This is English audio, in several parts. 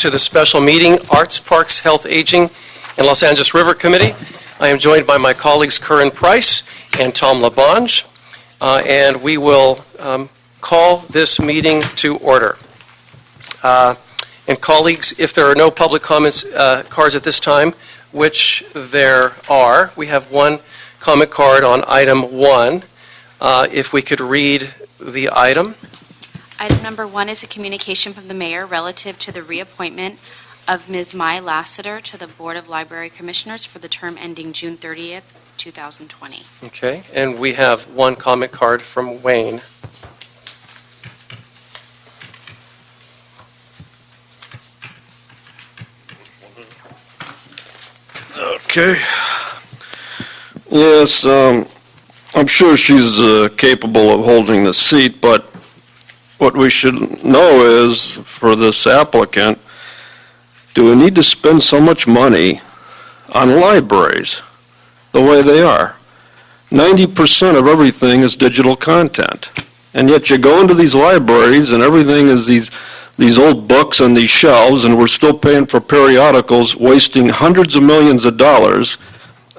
to the special meeting, Arts, Parks, Health, Aging, and Los Angeles River Committee. I am joined by my colleagues Curran Price and Tom LaBonge, and we will call this meeting to order. And colleagues, if there are no public comments cards at this time, which there are, we have one comment card on item 1. If we could read the item. Item number 1 is a communication from the mayor relative to the reappointment of Ms. Mai Lassiter to the Board of Library Commissioners for the term ending June 30th, 2020. Okay, and we have one comment card from Wayne. Okay. Yes, I'm sure she's capable of holding the seat, but what we should know is, for this applicant, do we need to spend so much money on libraries the way they are? 90% of everything is digital content, and yet you go into these libraries and everything is these old books on these shelves, and we're still paying for periodicals, wasting hundreds of millions of dollars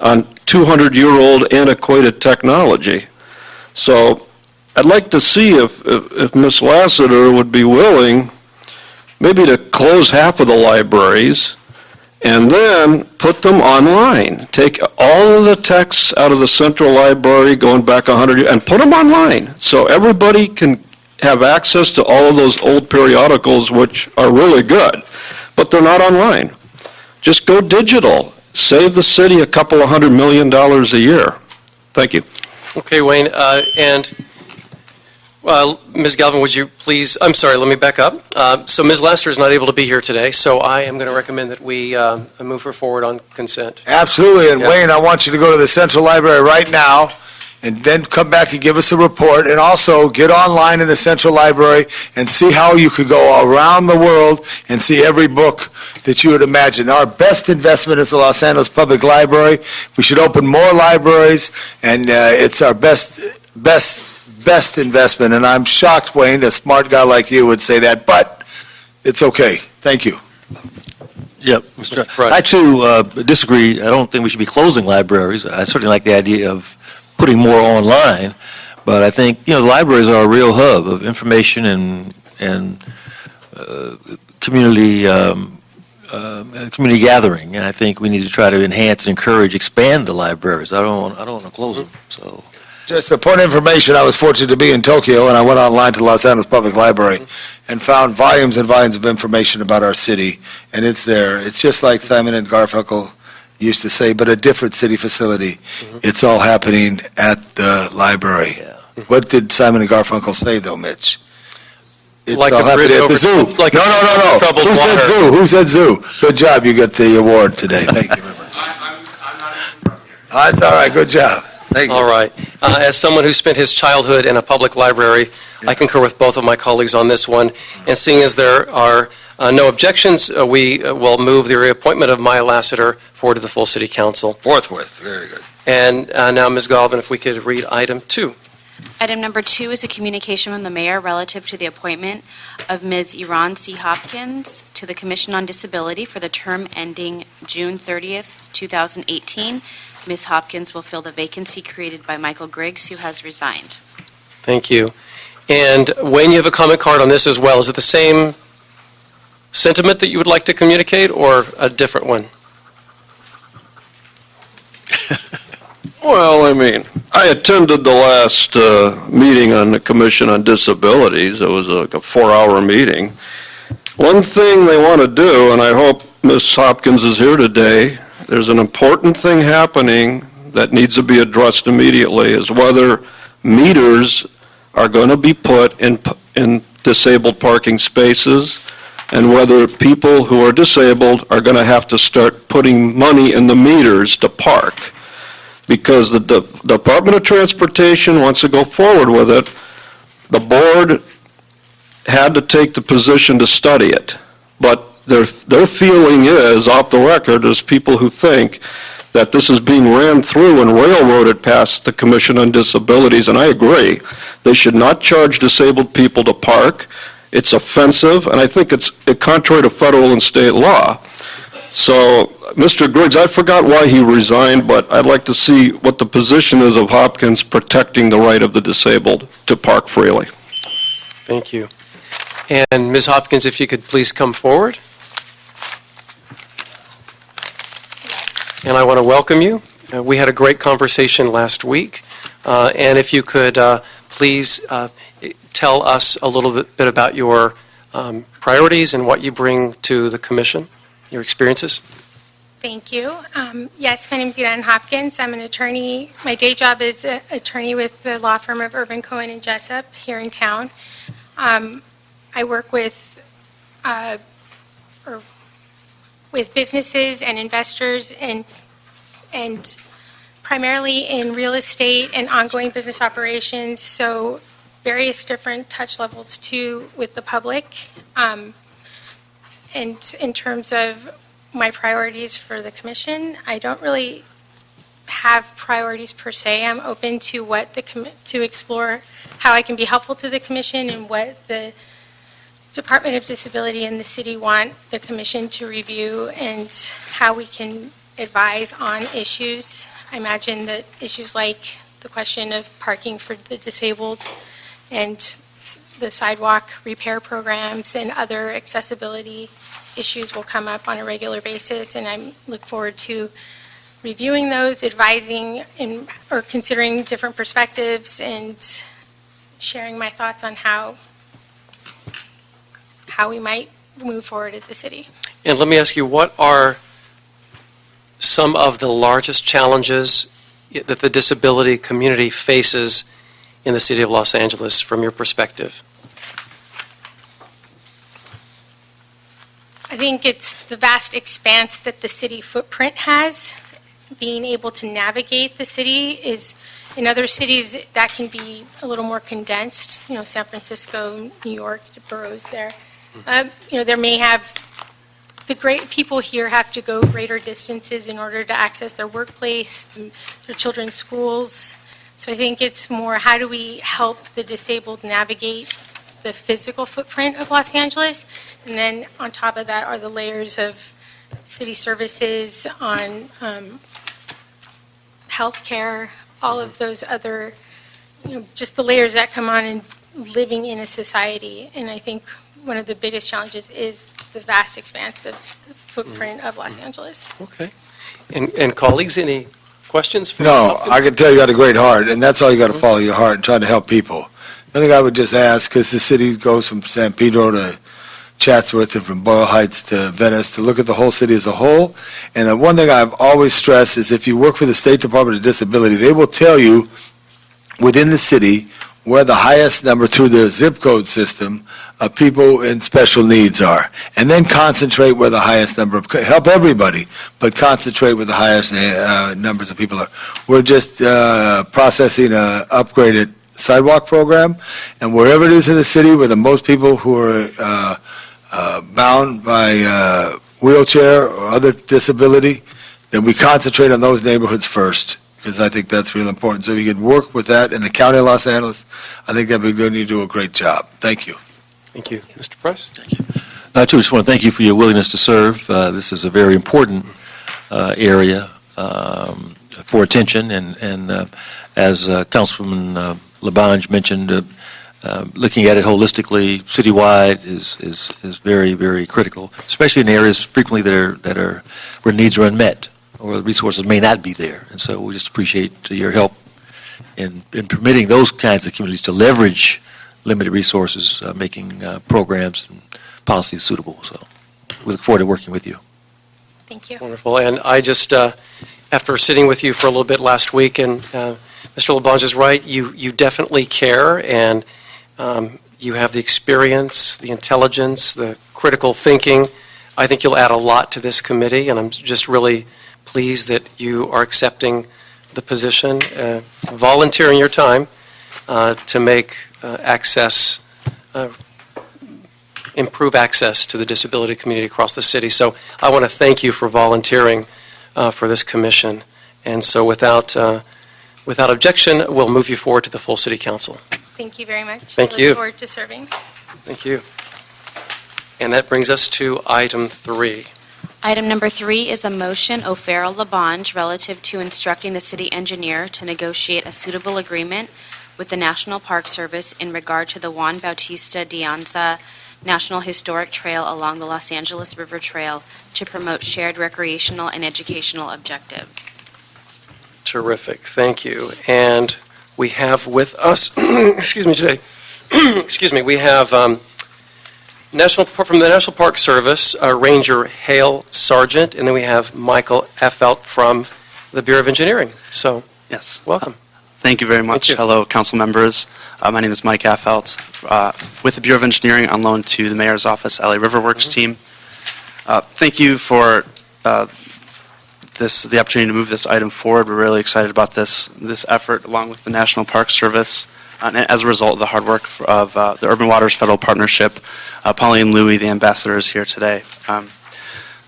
on 200-year-old antiquated technology. So I'd like to see if Ms. Lassiter would be willing maybe to close half of the libraries and then put them online. Take all of the texts out of the central library going back 100 years and put them online so everybody can have access to all of those old periodicals, which are really good, but they're not online. Just go digital. Save the city a couple of $100 million a year. Thank you. Okay, Wayne, and Ms. Galvin, would you please, I'm sorry, let me back up. So Ms. Lassiter is not able to be here today, so I am going to recommend that we move her forward on consent. Absolutely, and Yeah. Wayne, I want you to go to the Central Library right now and then come back and give us a report, and also get online in the Central Library and see how you could go around the world and see every book that you would imagine. Our best investment is the Los Angeles Public Library. We should open more libraries, and it's our best investment. And I'm shocked, Wayne, a smart guy like you would say that, but it's okay. Thank you. Yep. Mr. Price. I, too, disagree. I don't think we should be closing libraries. I certainly like the idea of putting more online, but I think, the libraries are a real hub of information and community gathering, and I think we need to try to enhance and encourage, expand the libraries. I don't want to close them. So, Just a point of information, I was fortunate to be in Tokyo, and I went online to Los Angeles Public Library and found volumes and volumes of information about our city, and it's there. It's just like Simon and Garfunkel used to say, but a different city facility. It's all happening at the library. yeah. What did Simon and Garfunkel say, though, Mitch? It's Like all a bridge happening at over the zoo. like No. troubled Who said water. zoo? Who said zoo? Good job. You got the award today. Thank you very much. I'm not even from here. That's all right. Good job. Thank you. All right. As someone who spent his childhood in a public library, I concur with both of my colleagues on this one. And seeing as there are no objections, we will move the reappointment of Mai Lassiter forward to the full City Council. Forthwith. Very good. And now, Ms. Galvin, if we could read item 2. Item number 2 is a communication from the mayor relative to the appointment of Ms. Iran C. Hopkins to the Commission on Disability for the term ending June 30th, 2018. Ms. Hopkins will fill the vacancy created by Michael Griggs, who has resigned. Thank you. And Wayne, you have a comment card on this as well. Is it the same sentiment that you would like to communicate, or a different one? Well, I attended the last meeting on the Commission on Disabilities. It was like a 4-hour meeting. One thing they want to do, and I hope Ms. Hopkins is here today, there's an important thing happening that needs to be addressed immediately, is whether meters are going to be put in disabled parking spaces, and whether people who are disabled are going to have to start putting money in the meters to park. Because the Department of Transportation wants to go forward with it. The board had to take the position to study it. But their feeling is, off the record, is people who think that this is being ran through and railroaded past the Commission on Disabilities, and I agree. They should not charge disabled people to park, It's offensive, and I think it's contrary to federal and state law. So, Mr. Griggs, I forgot why he resigned, but I'd like to see what the position is of Hopkins protecting the right of the disabled to park freely. Thank you. And Ms. Hopkins, if you could please come forward. And I want to welcome you. We had a great conversation last week. And if you could please tell us a little bit about your priorities and what you bring to the commission, your experiences. Thank you. Yes, my name is Iran Hopkins. I'm an attorney. My day job is an attorney with the law firm of Urban Cohen and Jessup here in town. I work with businesses and investors and primarily in real estate and ongoing business operations, so various different touch levels too with the public. And in terms of my priorities for the commission, I don't really have priorities per se. I'm open to to explore how I can be helpful to the commission and what the Department of Disability and the city want the commission to review and how we can advise on issues. I imagine that issues like the question of parking for the disabled and the sidewalk repair programs and other accessibility issues will come up on a regular basis, and I look forward to reviewing those, advising or considering different perspectives and sharing my thoughts on how we might move forward as a city. And let me ask you, what are some of the largest challenges that the disability community faces in the city of Los Angeles from your perspective? I think it's the vast expanse that the city footprint has. Being able to navigate the city is, in other cities, that can be a little more condensed. You know, San Francisco, New York, the boroughs there. There may have, the great people here have to go greater distances in order to access their workplace, their children's schools. So I think it's more, how do we help the disabled navigate the physical footprint of Los Angeles? And then on top of that are the layers of city services on healthcare, all of those other, just the layers that come on in living in a society. And I think one of the biggest challenges is the vast expanse of footprint of Los Angeles. Okay. And colleagues, any questions? For No, Ms. Hopkins? I can tell you got a great heart, and that's all you got to follow your heart and try to help people. I think I would just ask, because the city goes from San Pedro to Chatsworth and from Boyle Heights to Venice, to look at the whole city as a whole. And the one thing I've always stressed is if you work for the State Department of Disability, they will tell you within the city where the highest number through the zip code system of people in special needs are, and then concentrate where the highest number of, help everybody, but concentrate where the highest numbers of people are. We're just processing a upgraded sidewalk program, and wherever it is in the city where the most people who are bound by wheelchair or other disability, then we concentrate on those neighborhoods first, because I think that's real important. So if you could work with that in the county of Los Angeles, I think that'd be good, and you do a great job. Thank you. Thank you. Mr. Price? Thank you. I too just want to thank you for your willingness to serve. This is a very important area for attention, and as Councilwoman Labange mentioned, looking at it holistically, citywide, is very, very critical, especially in areas frequently that are where needs are unmet or the resources may not be there. And so we just appreciate your help in permitting those kinds of communities to leverage limited resources, making programs and policies suitable. So we look forward to working with you. Thank you. Wonderful. And I just, after sitting with you for a little bit last week, and Mr. Labange is right, you definitely care, and you have the experience, the intelligence, the critical thinking. I think you'll add a lot to this committee, and I'm just really pleased that you are accepting the position, volunteering your time to make improve access to the disability community across the city. So I want to thank you for volunteering for this commission. And so without objection, we'll move you forward to the full city council. Thank you very much. Thank I you. look forward to serving. Thank you. And that brings us to item 3. Item number 3 is a motion O'Farrell Labange relative to instructing the city engineer to negotiate a suitable agreement with the National Park Service in regard to the Juan Bautista de Anza National Historic Trail along the Los Angeles River Trail to promote shared recreational and educational objectives. Terrific, thank you. And we have with us, excuse me today, excuse me, we have from the National Park Service, Ranger Hale Sargent, and then we have Michael Affelt from the Bureau of Engineering. So, Yes. welcome. Thank you very much. Thank you. Hello, council members. My name is Mike Affelt with the Bureau of Engineering on loan to the Mayor's Office LA Riverworks team. Thank you for the opportunity to move this item forward. We're really excited about this effort along with the National Park Service. And as a result of the hard work of the Urban Waters Federal Partnership, Pauline Louie, the ambassador, is here today.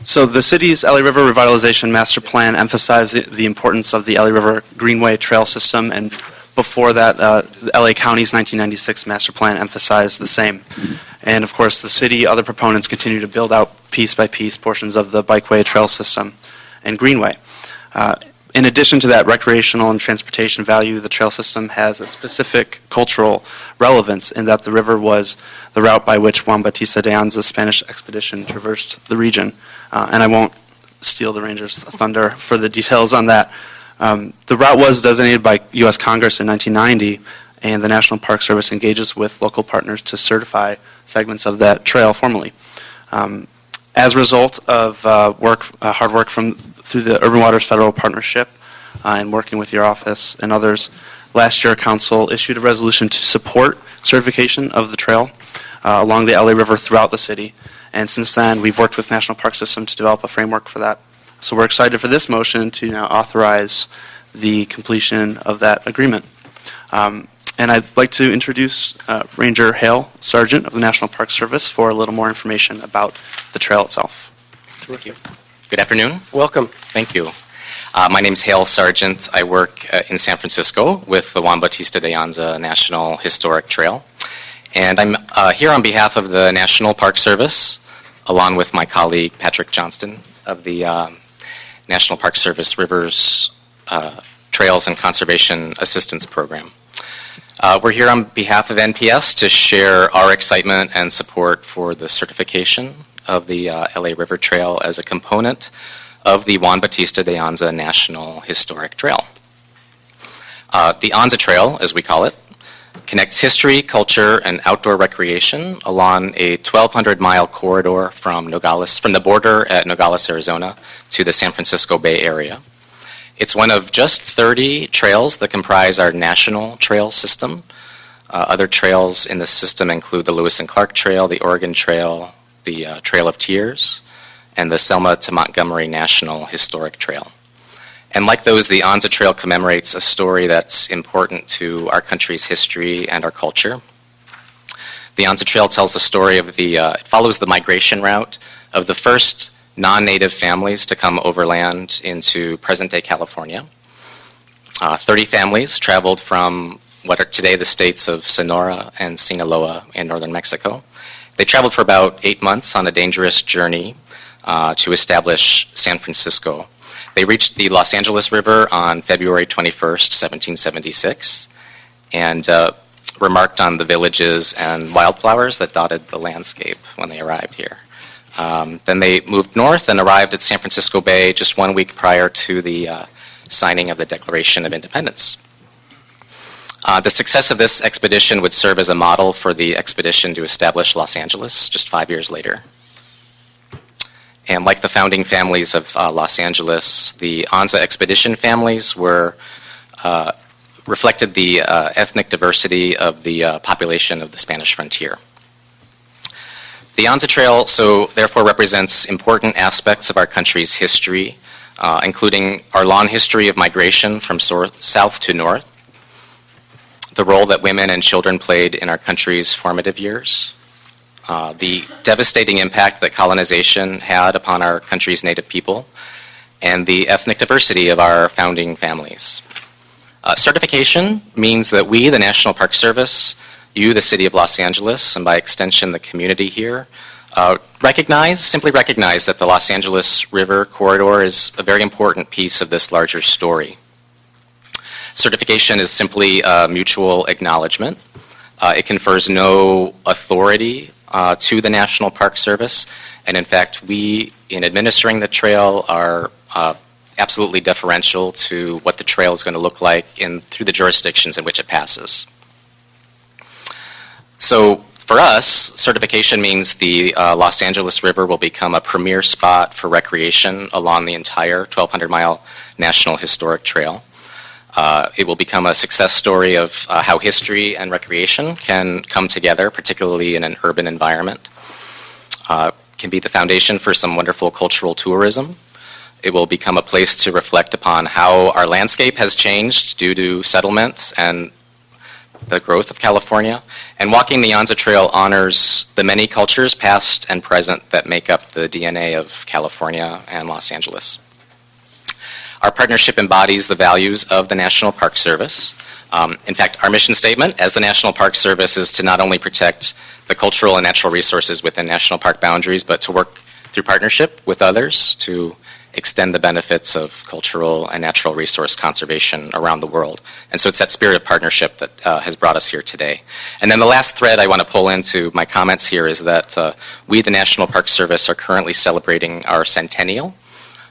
So the city's LA River Revitalization Master Plan emphasized the importance of the LA River Greenway Trail System, and before that, the LA County's 1996 Master Plan emphasized the same. And of course, the city, other proponents continue to build out piece by piece portions of the bikeway trail system and greenway. In addition to that recreational and transportation value, the trail system has a specific cultural relevance in that the river was the route by which Juan Bautista de Anza's Spanish expedition traversed the region. And I won't steal the Rangers' thunder for the details on that. The route was designated by U.S. Congress in 1990, and the National Park Service engages with local partners to certify segments of that trail formally. As a result of hard work through the Urban Waters Federal Partnership and working with your office and others, last year Council issued a resolution to support certification of the trail along the LA River throughout the city. And since then, we've worked with National Park System to develop a framework for that. So we're excited for this motion to now authorize the completion of that agreement. And I'd like to introduce Ranger Hale Sargent of the National Park Service for a little more information about the trail itself. Thank you. Good afternoon. Welcome. Thank you. My name is Hale Sargent. I work in San Francisco with the Juan Bautista de Anza National Historic Trail. And I'm here on behalf of the National Park Service, along with my colleague Patrick Johnston of the National Park Service Rivers Trails and Conservation Assistance Program. We're here on behalf of NPS to share our excitement and support for the certification of the LA River Trail as a component of the Juan Bautista de Anza National Historic Trail. The Anza Trail, as we call it, connects history, culture, and outdoor recreation along a 1,200-mile corridor from the border at Nogales, Arizona, to the San Francisco Bay Area. It's one of just 30 trails that comprise our national trail system. Other trails in the system include the Lewis and Clark Trail, the Oregon Trail, the Trail of Tears, and the Selma to Montgomery National Historic Trail. And like those, the Anza Trail commemorates a story that's important to our country's history and our culture. The Anza Trail tells the story of it follows the migration route of the first non-native families to come overland into present-day California. 30 families traveled from what are today the states of Sonora and Sinaloa in northern Mexico. They traveled for about 8 months on a dangerous journey to establish San Francisco. They reached the Los Angeles River on February 21st, 1776, and remarked on the villages and wildflowers that dotted the landscape when they arrived here. Then they moved north and arrived at San Francisco Bay just 1 week prior to the signing of the Declaration of Independence. The success of this expedition would serve as a model for the expedition to establish Los Angeles just 5 years later. And like the founding families of Los Angeles, the Anza expedition families reflected the ethnic diversity of the population of the Spanish frontier. The Anza Trail, so therefore, represents important aspects of our country's history, including our long history of migration from south to north, the role that women and children played in our country's formative years, the devastating impact that colonization had upon our country's native people, and the ethnic diversity of our founding families. Certification means that we, the National Park Service, you, the City of Los Angeles, and by extension the community here, simply recognize that the Los Angeles River Corridor is a very important piece of this larger story. Certification is simply a mutual acknowledgement. It confers no authority to the National Park Service, and in fact, we, in administering the trail, are absolutely deferential to what the trail is going to look like through the jurisdictions in which it passes. So for us, certification means the Los Angeles River will become a premier spot for recreation along the entire 1,200-mile National Historic Trail. It will become a success story of how history and recreation can come together, particularly in an urban environment. Can be the foundation for some wonderful cultural tourism. It will become a place to reflect upon how our landscape has changed due to settlement and the growth of California. And walking the Yanza Trail honors the many cultures, past and present, that make up the DNA of California and Los Angeles. Our partnership embodies the values of the National Park Service. In fact, our mission statement as the National Park Service is to not only protect the cultural and natural resources within national park boundaries, but to work through partnership with others to extend the benefits of cultural and natural resource conservation around the world. And so it's that spirit of partnership that has brought us here today. And then the last thread I want to pull into my comments here is that we, the National Park Service, are currently celebrating our centennial.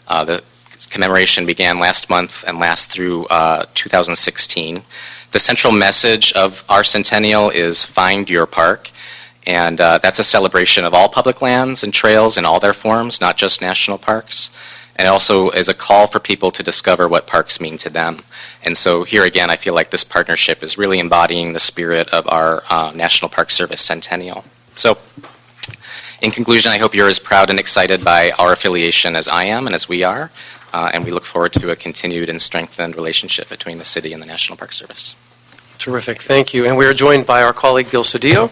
The commemoration began last month and lasts through 2016. The central message of our centennial is Find Your Park. And that's a celebration of all public lands and trails in all their forms, not just national parks. And also is a call for people to discover what parks mean to them. And so here again, I feel like this partnership is really embodying the spirit of our National Park Service centennial. So in conclusion, I hope you're as proud and excited by our affiliation as I am and as we are. And we look forward to a continued and strengthened relationship between the city and the National Park Service. Terrific, thank you. And we are joined by our colleague Gil Cedillo.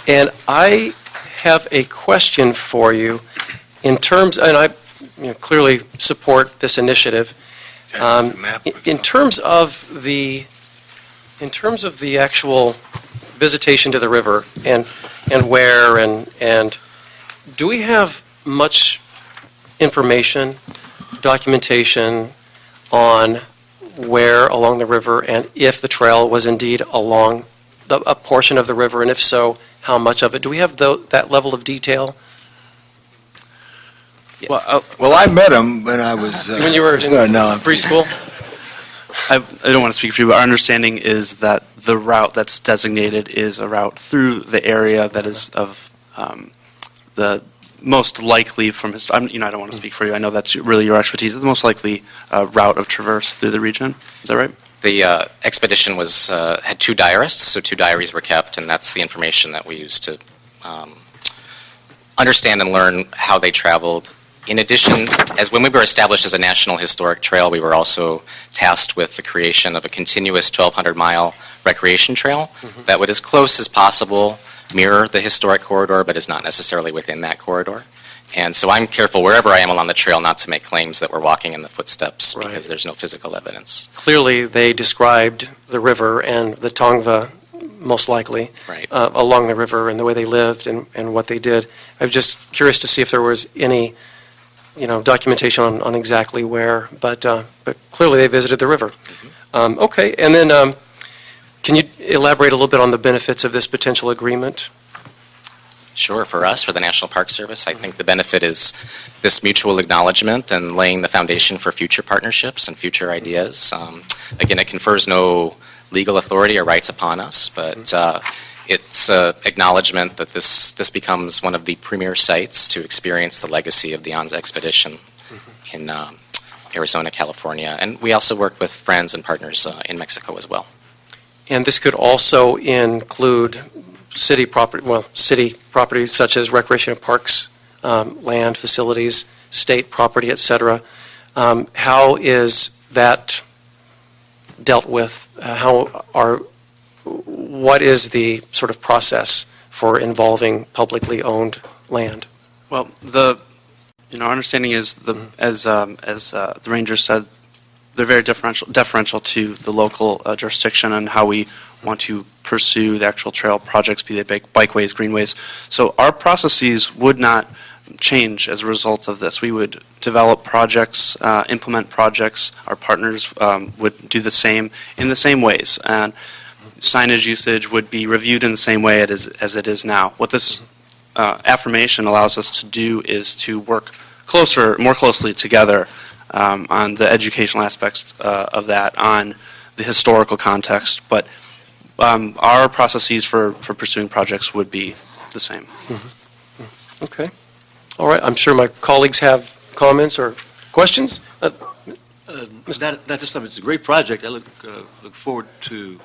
And I have a question for you in terms, and I clearly support this initiative. In terms of the actual visitation to the river and where and do we have much information, documentation on where along the river and if the trail was indeed along a portion of the river, and if so, how much of it? Do we have that level of detail? Well, Well, I met him when I was... When you were in preschool? I don't want to speak for you, but our understanding is that the route that's designated is a route through the area that is of the most likely from I don't want to speak for you. I know that's really your expertise. The most likely route of traverse through the region. Is that right? The expedition had two diarists, so two diaries were kept, and that's the information that we used to understand and learn how they traveled. In addition, as when we were established as a National Historic Trail, we were also tasked with the creation of a continuous 1,200-mile recreation trail that would, as close as possible, mirror the historic corridor, but is not necessarily within that corridor. And so I'm careful wherever I am along the trail not to make claims that we're walking in the footsteps because there's no physical evidence. Clearly, they described the river and the Tongva, most likely, along the river and the way they lived and what they did. I'm just curious to see if there was any documentation on exactly where, but clearly they visited the river. Okay, and then can you elaborate a little bit on the benefits of this potential agreement? Sure. For us, for the National Park Service, I think the benefit is this mutual acknowledgement and laying the foundation for future partnerships and future ideas. Again, it confers no legal authority or rights upon us, but it's acknowledgement that this becomes one of the premier sites to experience the legacy of the Yanza expedition in Arizona, California. And we also work with friends and partners in Mexico as well. And this could also include city properties such as recreation and parks, land, facilities, state property, etc. How is that dealt with? What is the sort of process for involving publicly owned land? Well, our understanding is as the Rangers said, they're very deferential to the local jurisdiction and how we want to pursue the actual trail projects, be they bikeways, greenways. So our processes would not change as a result of this. We would develop projects, implement projects. Our partners would do the same in the same ways, and signage usage would be reviewed in the same way as it is now. What this affirmation allows us to do is to work more closely together on the educational aspects of that, on the historical context, but our processes for pursuing projects would be the same. Okay. All right, I'm sure my colleagues have comments or questions. Not just something, it's a great project. I look forward to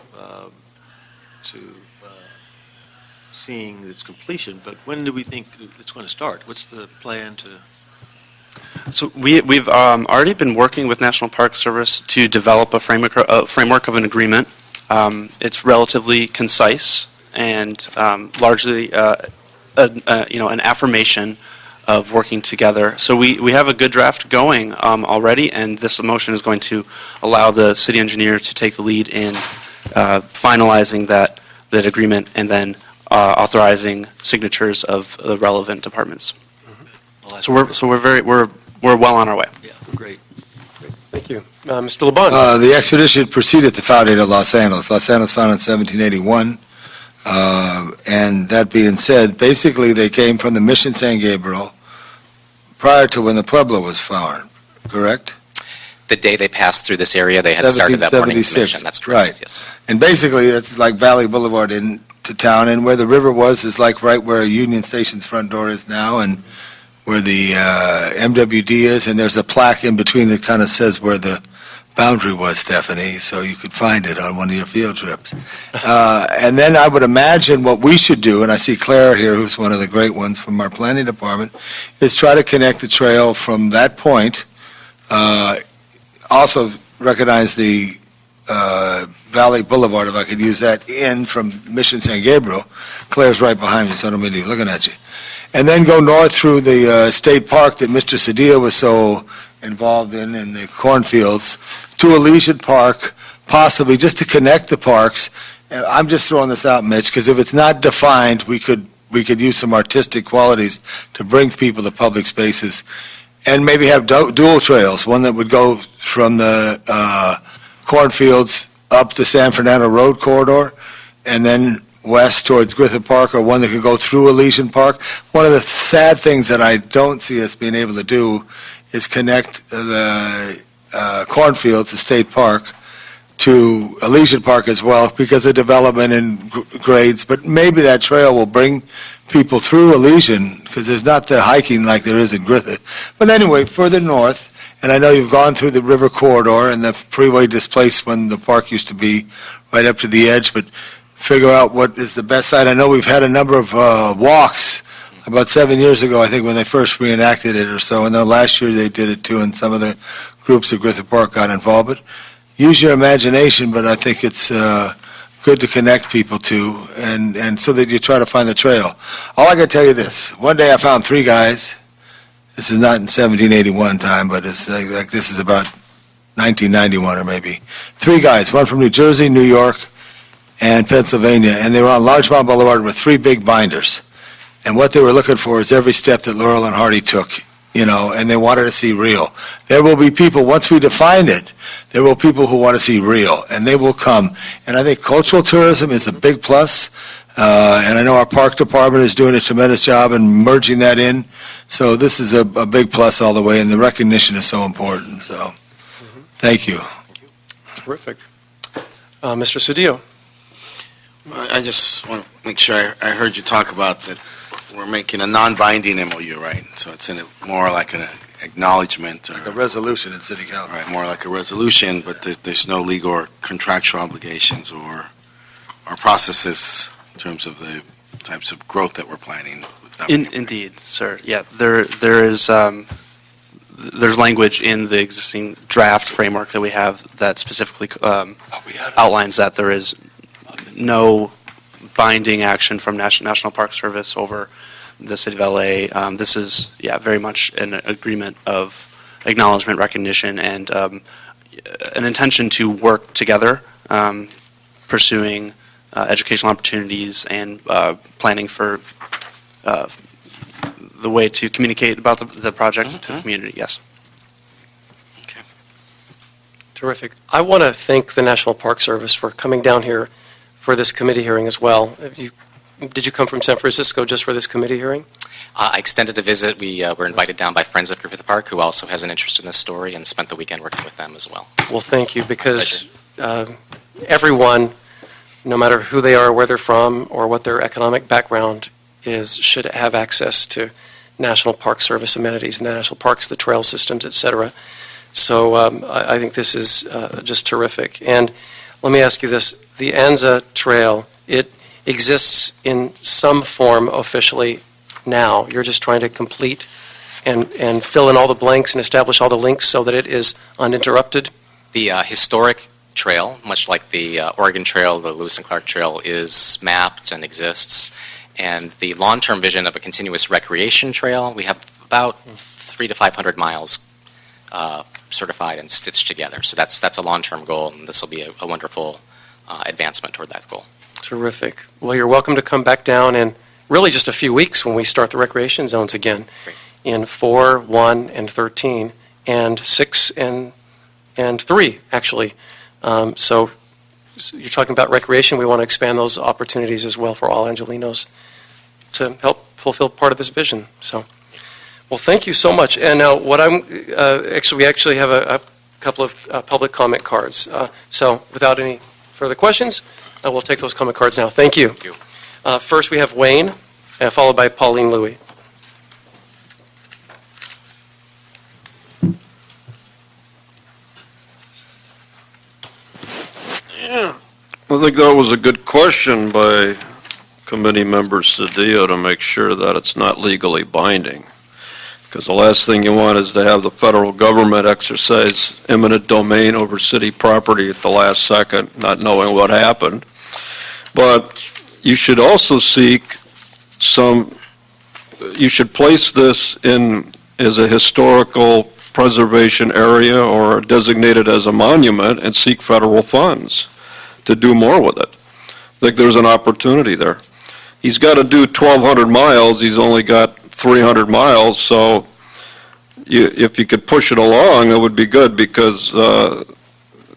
seeing its completion, but when do we think it's going to start? What's the plan to? So we've already been working with National Park Service to develop a framework of an agreement. It's relatively concise and largely an affirmation of working together. So we have a good draft going already, and this motion is going to allow the city engineer to take the lead in finalizing that agreement and then authorizing signatures of the relevant departments. So we're well on our way. Yeah, great. Thank you. Mr. LeBon. The expedition preceded the founding of Los Angeles. Los Angeles founded in 1781. And that being said, basically they came from the Mission San Gabriel prior to when the Pueblo was founded, correct? The day they passed through this area, they had started that morning 1776. commission. That's correct. Right. Yes. And basically it's like Valley Boulevard into town, and where the river was is like right where Union Station's front door is now, and where the MWD is, and there's a plaque in between that kind of says where the boundary was, Stephanie, so you could find it on one of your field trips. And then I would imagine what we should do, and I see Claire here, who's one of the great ones from our planning department, is try to connect the trail from that point. Also recognize the Valley Boulevard, if I could use that, in from Mission San Gabriel. Claire's right behind me, so I don't mean to be looking at you. And then go north through the state park that Mr. Cedillo was so involved in the cornfields, to Elysian Park, possibly just to connect the parks. And I'm just throwing this out, Mitch, because if it's not defined, we could use some artistic qualities to bring people to public spaces, and maybe have dual trails, one that would go from the cornfields up the San Fernando Road corridor, and then west towards Griffith Park, or one that could go through Elysian Park. One of the sad things that I don't see us being able to do is connect the cornfields, the state park, to Elysian Park as well, because of development and grades. But maybe that trail will bring people through Elysian, because there's not the hiking like there is in Griffith. But anyway, further north, and I know you've gone through the river corridor, and the freeway displaced when the park used to be right up to the edge, but figure out what is the best side. I know we've had a number of walks about 7 years ago, I think, when they first reenacted it or so, and then last year they did it too, and some of the groups at Griffith Park got involved. But use your imagination, but I think it's good to connect people to, and so that you try to find the trail. All I can tell you this, one day I found 3 guys. This is not in 1781 time, but it's like this is about 1991 or maybe. 3 guys, one from New Jersey, New York, and Pennsylvania, and they were on Larchmont Boulevard with 3 big binders. And what they were looking for is every step that Laurel and Hardy took, and they wanted to see real. There will be people, once we define it, there will be people who want to see real, and they will come. And I think cultural tourism is a big plus, and I know our park department is doing a tremendous job in merging that in. So this is a big plus all the way, and the recognition is so important. So thank you. Terrific. Mr. Cedillo. I just want to make sure I heard you talk about that we're making a non-binding MOU, right? So it's more like an acknowledgement or A resolution in City Council. right, more like a resolution, but there's no legal or contractual obligations or processes in terms of the types of growth that we're planning. Indeed, sir. Yeah, there is there's language in the existing draft framework that we have that specifically outlines that there is no binding action from National Park Service over the City of LA. This is, very much an agreement of acknowledgement, recognition, and an intention to work together, pursuing educational opportunities, and planning for the way to communicate about the project to the community. Yes. Terrific. I want to thank the National Park Service for coming down here for this committee hearing as well. Did you come from San Francisco just for this committee hearing? I extended a visit. We were invited down by Friends of Griffith Park, who also has an interest in this story, and spent the weekend working with them as well. Well, thank you, because everyone, no matter who they are, where they're from, or what their economic background is, should have access to National Park Service amenities, the national parks, the trail systems, et cetera. So I think this is just terrific. And let me ask you this. The Anza Trail, it exists in some form officially now. You're just trying to complete and fill in all the blanks and establish all the links so that it is uninterrupted? The historic trail, much like the Oregon Trail, the Lewis and Clark Trail, is mapped and exists. And the long-term vision of a continuous recreation trail, we have about 300 to 500 miles certified and stitched together. So that's a long-term goal, and this will be a wonderful advancement toward that goal. Terrific. Well, you're welcome to come back down in really just a few weeks when we start the recreation zones again. Great. In 4, 1, and 13, and 6 and 3, actually. So you're talking about recreation. We want to expand those opportunities as well for all Angelinos to help fulfill part of this vision. So, well, thank you so much. And now, what we actually have a couple of public comment cards. So, without any further questions, we'll take those comment cards now. Thank you. Thank you. First, we have Wayne, followed by Pauline Louie. I think that was a good question by committee member Cedillo to make sure that it's not legally binding. Because the last thing you want is to have the federal government exercise eminent domain over city property at the last second, not knowing what happened. But you should also seek you should place this in as a historical preservation area or designated as a monument and seek federal funds to do more with it. I think there's an opportunity there. He's got to do 1,200 miles. He's only got 300 miles, so if you could push it along, it would be good, because I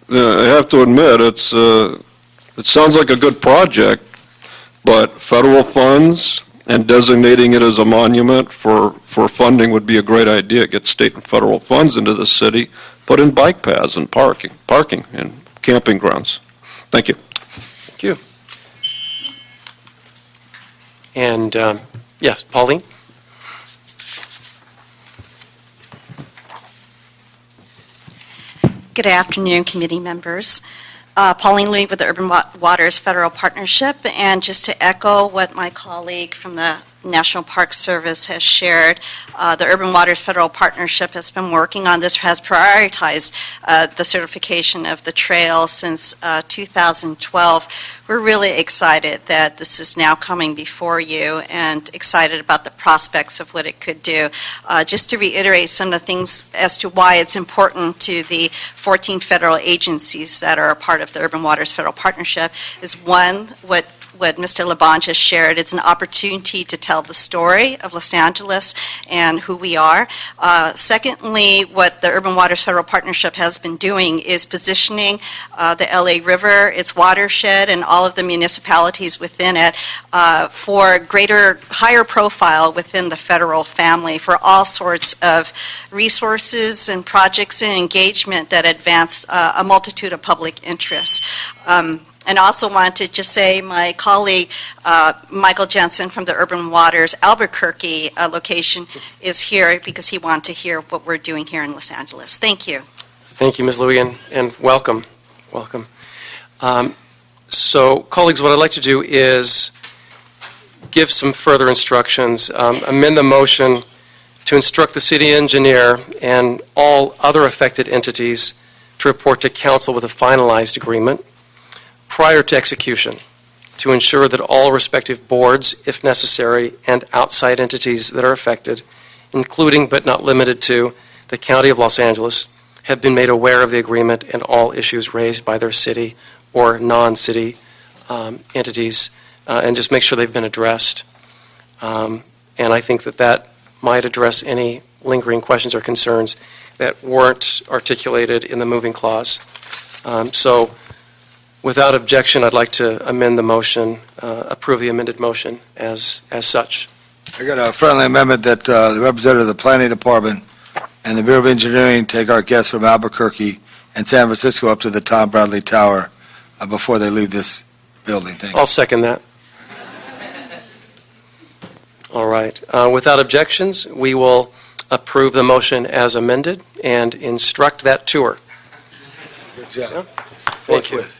have to admit, it sounds like a good project, but federal funds and designating it as a monument for funding would be a great idea. Get state and federal funds into the city, put in bike paths and parking and camping grounds. Thank you. Thank you. And, yes, Pauline? Good afternoon, committee members. Pauline Louie with the Urban Waters Federal Partnership, and just to echo what my colleague from the National Park Service has shared, the Urban Waters Federal Partnership has been working on this, has prioritized the certification of the trail since 2012. We're really excited that this is now coming before you and excited about the prospects of what it could do. Just to reiterate some of the things as to why it's important to the 14 federal agencies that are a part of the Urban Waters Federal Partnership is, one, what Mr. LaBonge has shared. It's an opportunity to tell the story of Los Angeles and who we are. Secondly, what the Urban Waters Federal Partnership has been doing is positioning the LA River, its watershed, and all of the municipalities within it for higher profile within the federal family for all sorts of resources and projects and engagement that advance a multitude of public interests. And also want to just say my colleague, Michael Jensen from the Urban Waters Albuquerque location is here because he wanted to hear what we're doing here in Los Angeles. Thank you. Thank you, Ms. Louie, and welcome. Welcome. So, colleagues, what I'd like to do is give some further instructions. Amend the motion to instruct the city engineer and all other affected entities to report to council with a finalized agreement prior to execution, to ensure that all respective boards, if necessary, and outside entities that are affected, including but not limited to the County of Los Angeles, have been made aware of the agreement and all issues raised by their city or non-city entities and just make sure they've been addressed. And I think that that might address any lingering questions or concerns that weren't articulated in the moving clause. So without objection, I'd like to amend the motion, approve the amended motion as such. I got a friendly amendment that the representative of the Planning Department and the Bureau of Engineering take our guests from Albuquerque and San Francisco up to the Tom Bradley Tower before they leave this building. Thank you. I'll second that. All right. Without objections, we will approve the motion as amended and instruct that tour. Good job. Thank you. Forthwith.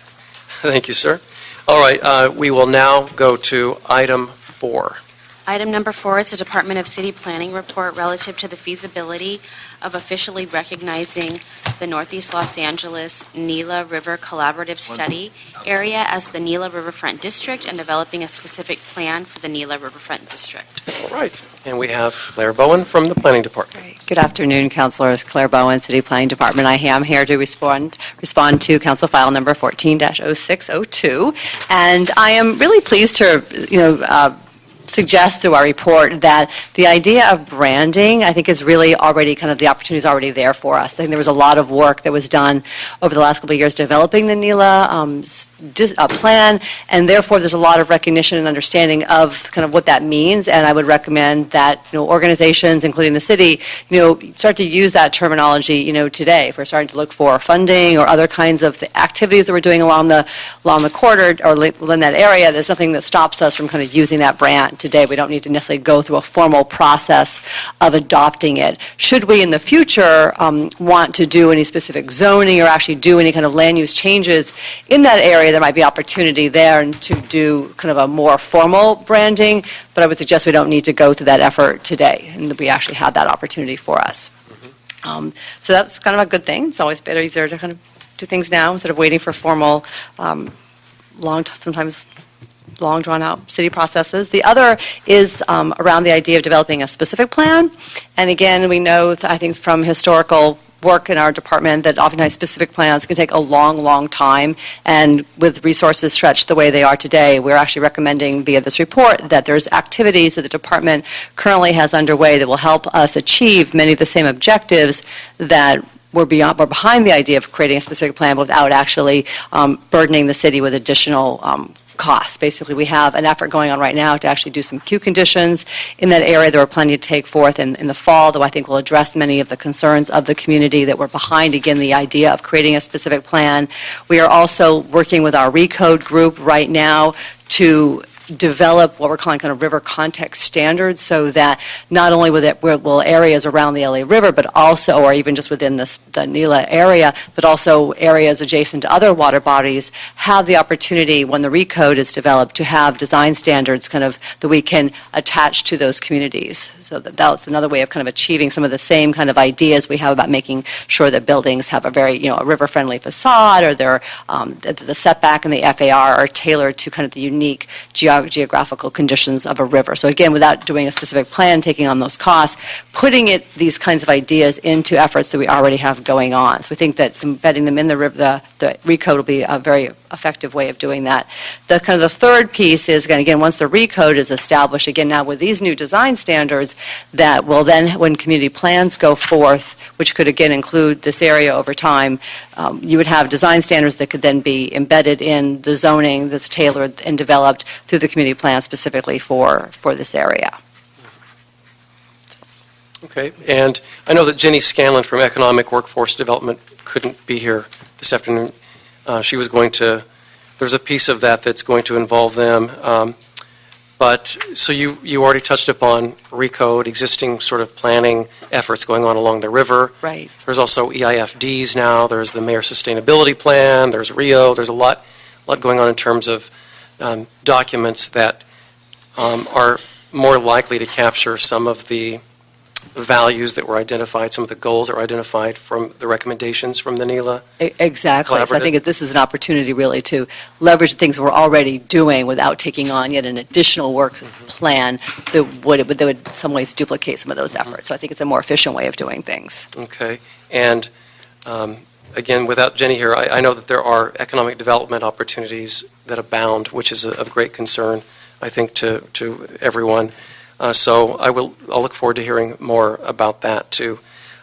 Thank you, sir. All right. We will now go to item 4. Item number 4 is the Department of City Planning report relative to the feasibility of officially recognizing the Northeast Los Angeles Gila River Collaborative Study area as the Gila Riverfront District and developing a specific plan for the Gila Riverfront District. All right. And we have Claire Bowen from the Planning Department. Good afternoon, Councilors. Claire Bowen, City Planning Department. I am here to respond to Council File Number 14-0602, and I am really pleased to, suggest through our report that the idea of branding, I think, is really already kind of the opportunity is already there for us. I think there was a lot of work that was done over the last couple of years developing the NELA plan, and therefore there's a lot of recognition and understanding of kind of what that means. And I would recommend that organizations, including the city, start to use that terminology, today. If we're starting to look for funding or other kinds of activities that we're doing along the corridor or in that area, there's nothing that stops us from kind of using that brand today. We don't need to necessarily go through a formal process of adopting it. Should we in the future want to do any specific zoning or actually do any kind of land use changes in that area, there might be opportunity there and to do kind of a more formal branding, but I would suggest we don't need to go through that effort today, and that we actually had that opportunity for us. So that's kind of a good thing. It's always better, easier to kind of do things now instead of waiting for formal, sometimes long drawn-out city processes. The other is around the idea of developing a specific plan. And again, we know, I think, from historical work in our department that oftentimes specific plans can take a long, long time. And with resources stretched the way they are today, we're actually recommending via this report that there's activities that the department currently has underway that will help us achieve many of the same objectives that we're behind the idea of creating a specific plan without actually burdening the city with additional costs. Basically, we have an effort going on right now to actually do some queue conditions in that area. There are plenty to take forth in the fall, though I think will address many of the concerns of the community that were behind, again, the idea of creating a specific plan. We are also working with our RECODE group right now to develop what we're calling kind of river context standards, so that not only will areas around the LA River, but also, or even just within the NELA area, but also areas adjacent to other water bodies, have the opportunity, when the RECODE is developed, to have design standards kind of that we can attach to those communities. So that's another way of kind of achieving some of the same kind of ideas we have about making sure that buildings have a very, a river-friendly facade, or the setback and the FAR are tailored to kind of the unique geographical conditions of a river. So again, without doing a specific plan, taking on those costs, putting these kinds of ideas into efforts that we already have going on. So we think that embedding them in the river, the RECODE will be a very effective way of doing that. The kind of the third piece is, again, once the RECODE is established, again, now with these new design standards, that will then, when community plans go forth, which could again include this area over time, you would have design standards that could then be embedded in the zoning that's tailored and developed through the community plan specifically for this area. Okay, and I know that Jenny Scanlon from Economic Workforce Development couldn't be here this afternoon. She was going to, there's a piece of that that's going to involve them. But, so you already touched upon RECODE, existing sort of planning efforts going on along the river. Right. There's also EIFDs now, there's the Mayor Sustainability Plan, there's RIO, there's a lot going on in terms of documents that are more likely to capture some of the values that were identified, some of the goals that were identified from the recommendations from the NELA. Exactly. So I think this is an opportunity really to leverage the things we're already doing without taking on yet an additional work plan that would in some ways duplicate some of those efforts. So I think it's a more efficient way of doing things. Okay. And again, without Jenny here, I know that there are economic development opportunities that abound, which is of great concern, I think, to everyone. So I'll look forward to hearing more about that, too.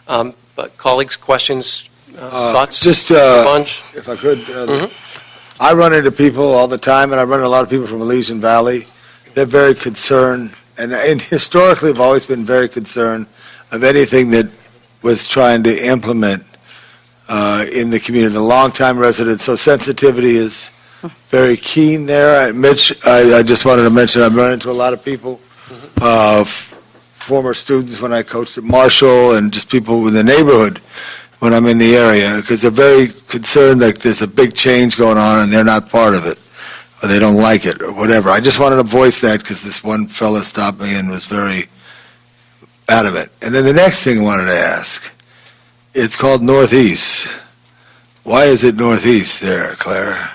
But colleagues, questions, thoughts? Just, Bunch? if I could, I run into people all the time, and I run into a lot of people from Elysian Valley. They're very concerned, and historically have always been very concerned of anything that was trying to implement in the community, the longtime residents. So sensitivity is very keen there. Mitch, I just wanted to mention, I've run into a lot of people, former students when I coached at Marshall, and just people in the neighborhood when I'm in the area, because they're very concerned that there's a big change going on and they're not part of it, or they don't like it, or whatever. I just wanted to voice that because this one fella stopped me and was very adamant. And then the next thing I wanted to ask, it's called Northeast. Why is it Northeast there, Claire?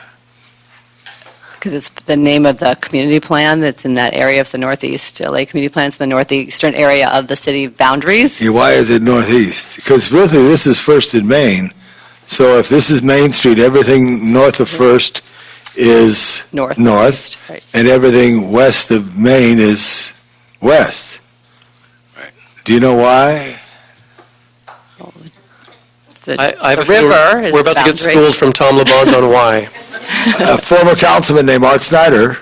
Because it's the name of the community plan that's in that area of the Northeast. LA Community Plan is the northeastern area of the city boundaries. Yeah, why is it Northeast? Because really, this is First and Main. So if this is Main Street, everything north of First is north, Right. and everything west of Main is west. Right. Do you know why? I have the a feeling river is we're the about to get boundary. schooled from Tom LeBond on why. A former councilman named Art Snyder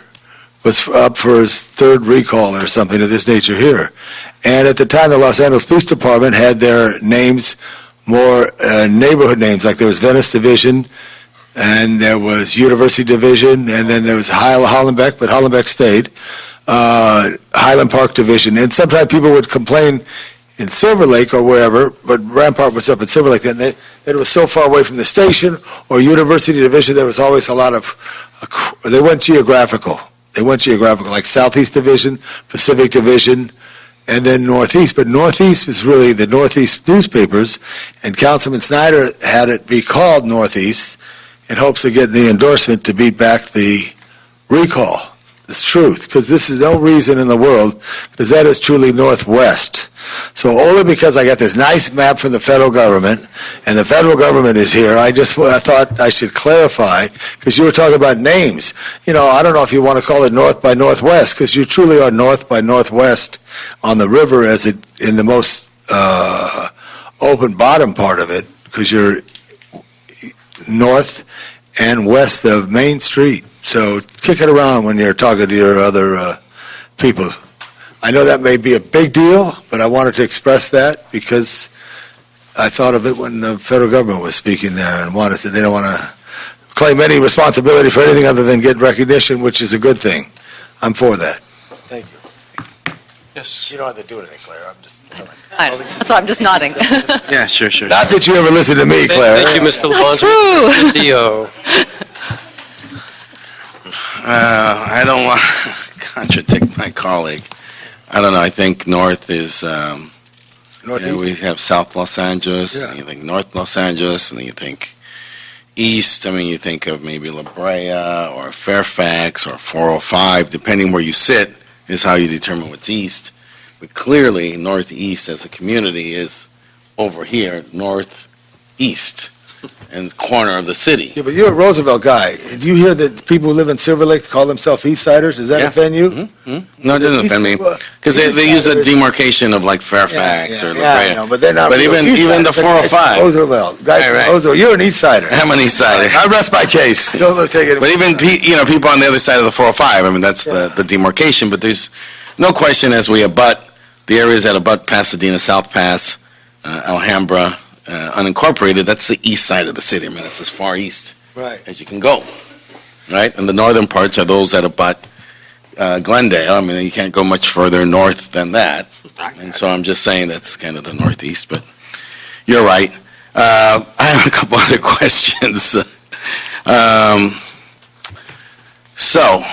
was up for his third recall or something of this nature here. And at the time, the Los Angeles Police Department had their names more neighborhood names, like there was Venice Division, and there was University Division, and then there was Hollenbeck, but Hollenbeck stayed, Highland Park Division. And sometimes people would complain in Silver Lake or wherever, but Rampart was up in Silver Lake then, that it was so far away from the station or University Division, there was always a lot of, they went geographical. They went geographical, like Southeast Division, Pacific Division, and then Northeast. But Northeast was really the Northeast newspapers, and Councilman Snyder had it be called Northeast in hopes of getting the endorsement to beat back the recall. It's truth, because this is no reason in the world, because that is truly Northwest. So only because I got this nice map from the federal government, and the federal government is here, I thought I should clarify, because you were talking about names. You know, I don't know if you want to call it North by Northwest, because you truly are North by Northwest on the river as it, in the most open bottom part of it, because you're north and west of Main Street. So kick it around when you're talking to your other people. I know that may be a big deal, but I wanted to express that because I thought of it when the federal government was speaking there and wanted to, they don't want to claim any responsibility for anything other than get recognition, which is a good thing. I'm for that. Thank you. Yes. You don't have to do anything, Claire. I'm just telling you. That's why I'm just nodding. Yeah, sure. Not that you ever listen to me, Claire. Thank you, Mr. LeBond. True. Dio. I don't want to contradict my colleague. I don't know. I think North is, Northeast. we have South Los Angeles, Yeah. and you think North Los Angeles, and then you think East. I mean, you think of maybe La Brea or Fairfax or 405, depending where you sit is how you determine what's East. But clearly, Northeast as a community is over here, Northeast, and the corner of the city. Yeah, but you're a Roosevelt guy. Do you hear that people who live in Silver Lake call themselves East Siders? Does that Yeah. offend you? No, it doesn't offend me. Because they use a demarcation of like Fairfax or La Brea. I know, but they're not. But real even East the Siders. 405. Roosevelt. Guys from Right. Roosevelt. You're an East Sider. I'm an East Sider. I rest my case. Don't take it. But even people on the other side of the 405, I mean, that's the demarcation. But there's no question as we abut the areas that abut Pasadena, South Pass, Alhambra, unincorporated, that's the east side of the city. I mean, that's as far east Right. as you can go, right? And the northern parts are those that abut Glendale. I mean, you can't go much further north than that. And so I'm just saying that's kind of the northeast. But you're right. I have a couple other questions. So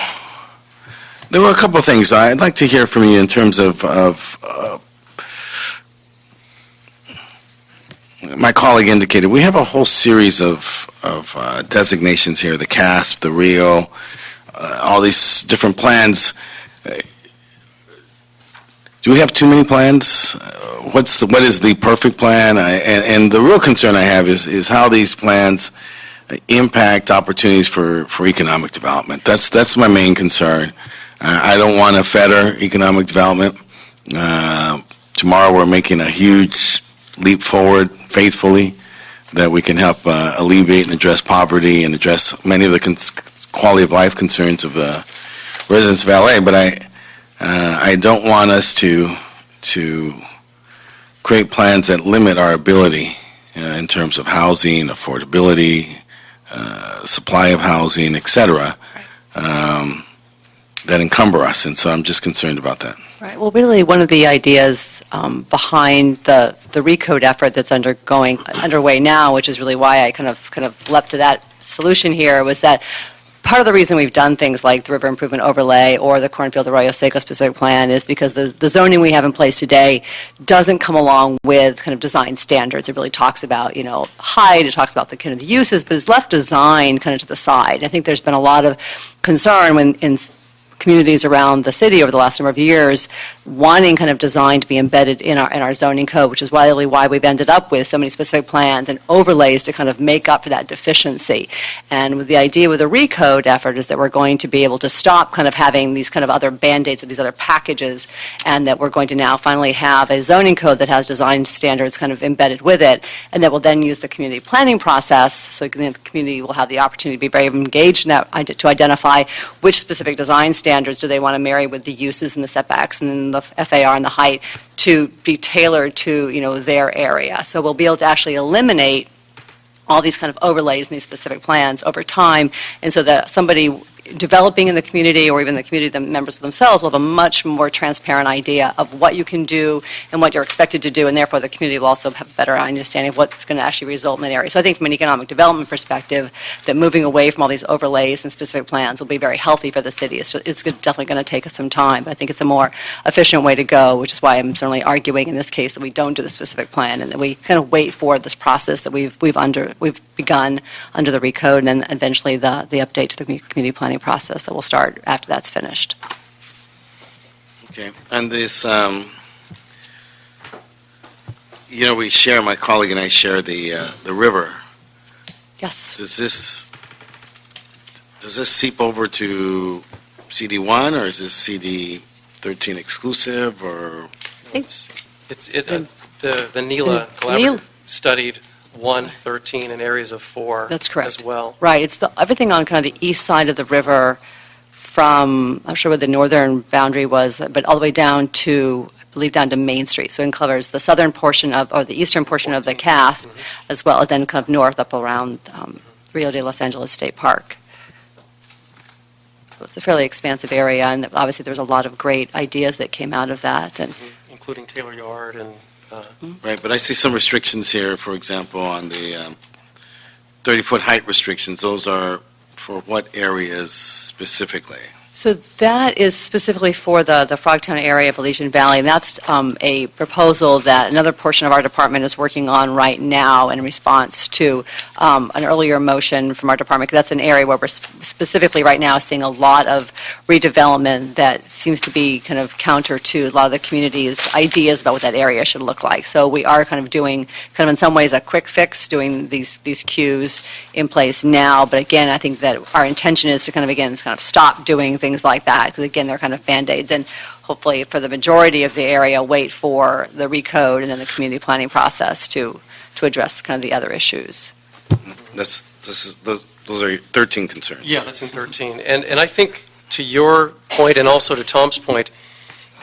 there were a couple of things I'd like to hear from you in terms of my colleague indicated we have a whole series of designations here, the CASP, the RIO, all these different plans. Do we have too many plans? What is the perfect plan? And the real concern I have is how these plans impact opportunities for economic development. That's my main concern. I don't want to fetter economic development. Tomorrow we're making a huge leap forward, faithfully, that we can help alleviate and address poverty and address many of the quality of life concerns of residents of LA. But I don't want us to create plans that limit our ability in terms of housing, affordability, supply of housing, etc., that encumber us. And so I'm just concerned about that. Right. Well, really, one of the ideas behind the RECODE effort that's underway now, which is really why I kind of leapt to that solution here, was that part of the reason we've done things like the River Improvement Overlay or the Cornfield Arroyo Seco specific plan is because the zoning we have in place today doesn't come along with kind of design standards. It really talks about, height, it talks about the kind of the uses, but it's left design kind of to the side. I think there's been a lot of concern in communities around the city over the last number of years wanting kind of design to be embedded in our zoning code, which is why we've ended up with so many specific plans and overlays to kind of make up for that deficiency. And with the idea with the RECODE effort is that we're going to be able to stop kind of having these kind of other band-aids or these other packages, and that we're going to now finally have a zoning code that has design standards kind of embedded with it, and that will then use the community planning process, so the community will have the opportunity to be very engaged in that, to identify which specific design standards do they want to marry with the uses and the setbacks and the FAR and the height to be tailored to their area. So we'll be able to actually eliminate all these kind of overlays in these specific plans over time, and so that somebody developing in the community or even the community, the members themselves, will have a much more transparent idea of what you can do and what you're expected to do, and therefore the community will also have a better understanding of what's going to actually result in that area. So I think from an economic development perspective, that moving away from all these overlays and specific plans will be very healthy for the city. It's definitely going to take us some time, but I think it's a more efficient way to go, which is why I'm certainly arguing in this case that we don't do the specific plan and that we kind of wait for this process that we've begun under the RECODE, and then eventually the update to the community planning process that will start after that's finished. Okay. And this, we share, my colleague and I share the river. Yes. Does this seep over to CD1, or is this CD13 exclusive, or? The NELA collaborative studied 1, 13, and areas of 4. That's correct. As well. Right. It's everything on kind of the east side of the river from, I'm not sure what the northern boundary was, but all the way down to, I believe, down to Main Street. So it covers the southern portion or the eastern portion of the CASP, as well as then kind of north up around Rio de Los Angeles State Park. So it's a fairly expansive area, and obviously there was a lot of great ideas that came out of that. And including Taylor Yard and... Right, but I see some restrictions here, for example, on the 30-foot height restrictions. Those are for what areas specifically? So that is specifically for the Frogtown area of Elysian Valley, and that's a proposal that another portion of our department is working on right now in response to an earlier motion from our department. That's an area where we're specifically right now seeing a lot of redevelopment that seems to be kind of counter to a lot of the community's ideas about what that area should look like. So we are kind of doing, kind of in some ways, a quick fix, doing these queues in place now. But again, I think that our intention is to kind of stop doing things like that, because again, they're kind of band-aids, and hopefully for the majority of the area, wait for the RECODE and then the community planning process to address kind of the other issues. Those are your 13 concerns. Yeah, that's in 13. And I think to your point and also to Tom's point,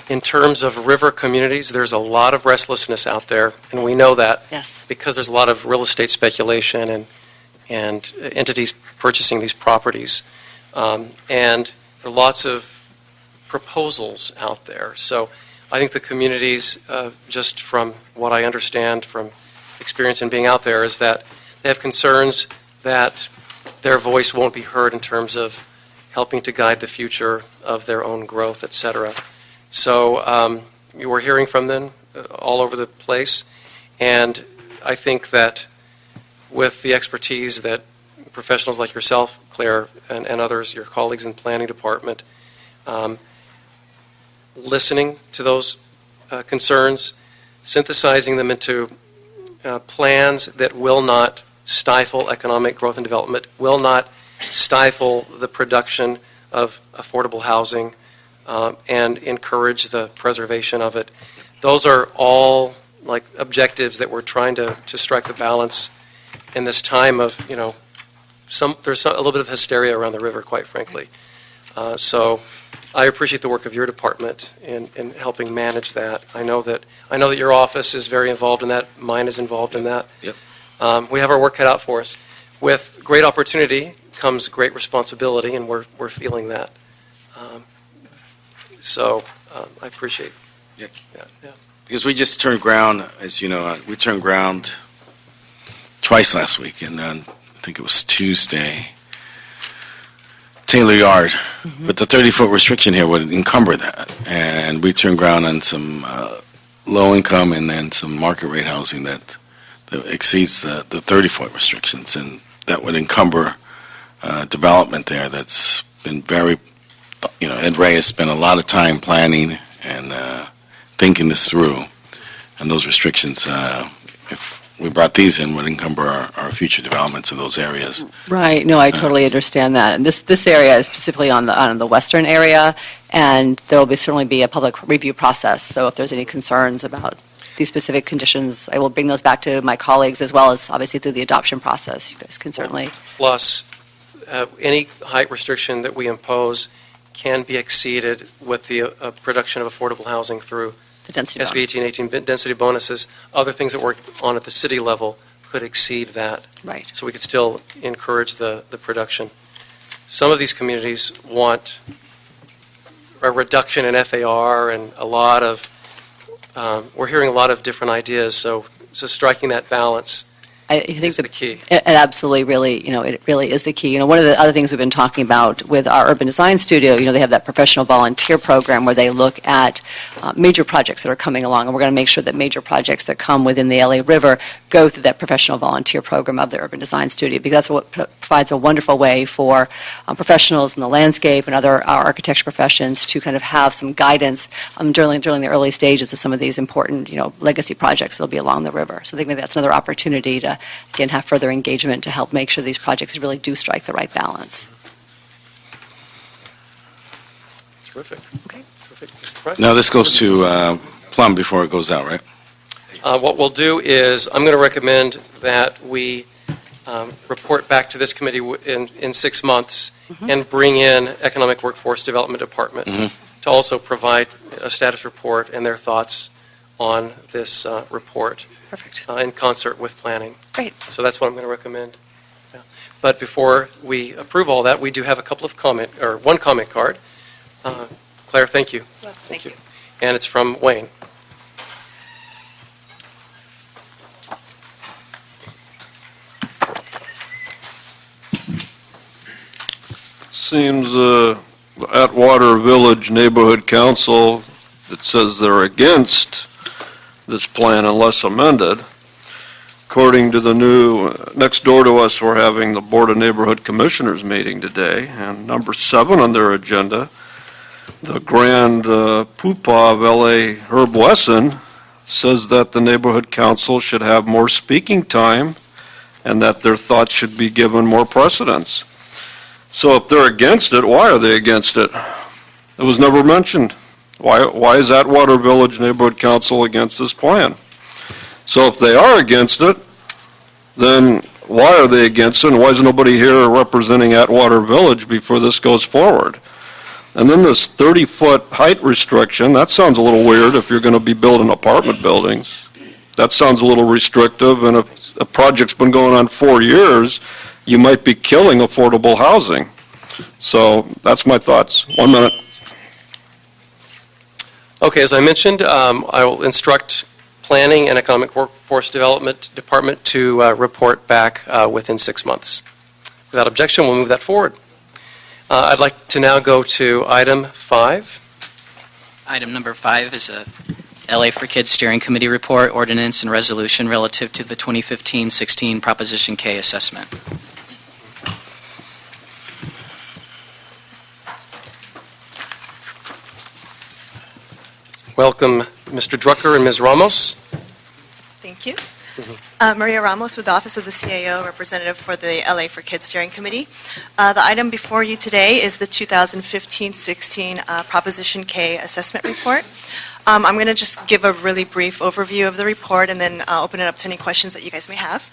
in terms of river communities, there's a lot of restlessness out there, and we know that. Yes. Because there's a lot of real estate speculation and entities purchasing these properties. And there are lots of proposals out there. So I think the communities, just from what I understand from experience in being out there, is that they have concerns that their voice won't be heard in terms of helping to guide the future of their own growth, et cetera. So we're hearing from them all over the place, and I think that with the expertise that professionals like yourself, Claire, and others, your colleagues in the planning department, listening to those concerns, synthesizing them into plans that will not stifle economic growth and development, will not stifle the production of affordable housing, and encourage the preservation of it. Those are all like objectives that we're trying to strike the balance in this time of, there's a little bit of hysteria around the river, quite frankly. So I appreciate the work of your department in helping manage that. I know that your office is very involved in that. Mine is involved in that. Yep. We have our work cut out for us. With great opportunity comes great responsibility, and we're feeling that. So I appreciate. Yeah. Yeah. Because we just turned ground, as you know, we turned ground twice last week, and then I think it was Tuesday, Taylor Yard. But the 30-foot restriction here would encumber that, and we turned ground on some low income and then some market rate housing that exceeds the 30-foot restrictions, and that would encumber development there. That's been very, Ed Ray has spent a lot of time planning and thinking this through, and those restrictions, if we brought these in, would encumber our future developments in those areas. Right. No, I totally understand that. And this area is specifically on the western area, and there will certainly be a public review process. So if there's any concerns about these specific conditions, I will bring those back to my colleagues, as well as obviously through the adoption process. You guys can certainly. Plus, any height restriction that we impose can be exceeded with the production of affordable housing through The density SB bonus. 1818 density bonuses. Other things that work on at the city level could exceed that. Right. So we could still encourage the production. Some of these communities want a reduction in FAR and a lot of, we're hearing a lot of different ideas, so striking that balance I think is the key. It absolutely really, it really is the key. One of the other things we've been talking about with our urban design studio, they have that professional volunteer program where they look at major projects that are coming along, and we're going to make sure that major projects that come within the LA River go through that professional volunteer program of the urban design studio, because that's what provides a wonderful way for professionals in the landscape and other architecture professions to kind of have some guidance during the early stages of some of these important, legacy projects that'll be along the river. So I think maybe that's another opportunity to again have further engagement to help make sure these projects really do strike the right balance. Terrific. Okay. Terrific. Mr. Price? Now, this goes to Plum before it goes out, right? What we'll do is I'm going to recommend that we report back to this committee in 6 months and bring in Economic Workforce Development Department to also provide a status report and their thoughts on this report. Perfect. In concert with planning. Great. So that's what I'm going to recommend. Yeah. But before we approve all that, we do have a couple of one comment card. Claire, thank you. Well, thank you. And it's from Wayne. Seems Atwater Village Neighborhood Council that says they're against this plan unless amended. According to the new, next door to us, we're having the Board of Neighborhood Commissioners meeting today, and number 7 on their agenda, the Grand Poobah of L.A., Herb Wesson, says that the Neighborhood Council should have more speaking time and that their thoughts should be given more precedence. So if they're against it, why are they against it? It was never mentioned. Why is Atwater Village Neighborhood Council against this plan? So if they are against it, then why are they against it, and why is nobody here representing Atwater Village before this goes forward? And then this 30-foot height restriction, that sounds a little weird if you're going to be building apartment buildings. That sounds a little restrictive, and if a project's been going on 4 years, you might be killing affordable housing. So that's my thoughts. 1 minute. Okay, as I mentioned, I will instruct Planning and Economic Workforce Development Department to report back within 6 months. Without objection, we'll move that forward. I'd like to now go to item 5. Item number 5 is a LA for Kids Steering Committee report, ordinance, and resolution relative to the 2015-16 Proposition K assessment. Welcome, Mr. Drucker and Ms. Ramos. Thank you. Maria Ramos with the Office of the CAO, representative for the LA for Kids Steering Committee. The item before you today is the 2015-16 Proposition K Assessment Report. I'm going to just give a really brief overview of the report and then open it up to any questions that you guys may have.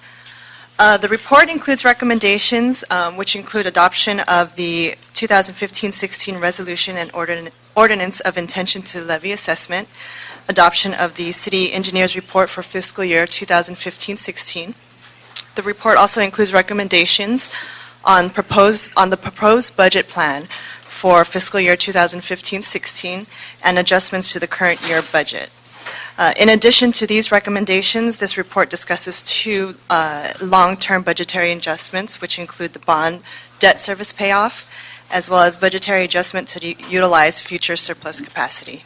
The report includes recommendations which include adoption of the 2015-16 Resolution and Ordinance of Intention to Levy Assessment, adoption of the City Engineer's Report for fiscal year 2015-16. The report also includes recommendations on the proposed budget plan for fiscal year 2015-16 and adjustments to the current year budget. In addition to these recommendations, this report discusses two long-term budgetary adjustments, which include the bond debt service payoff, as well as budgetary adjustment to utilize future surplus capacity.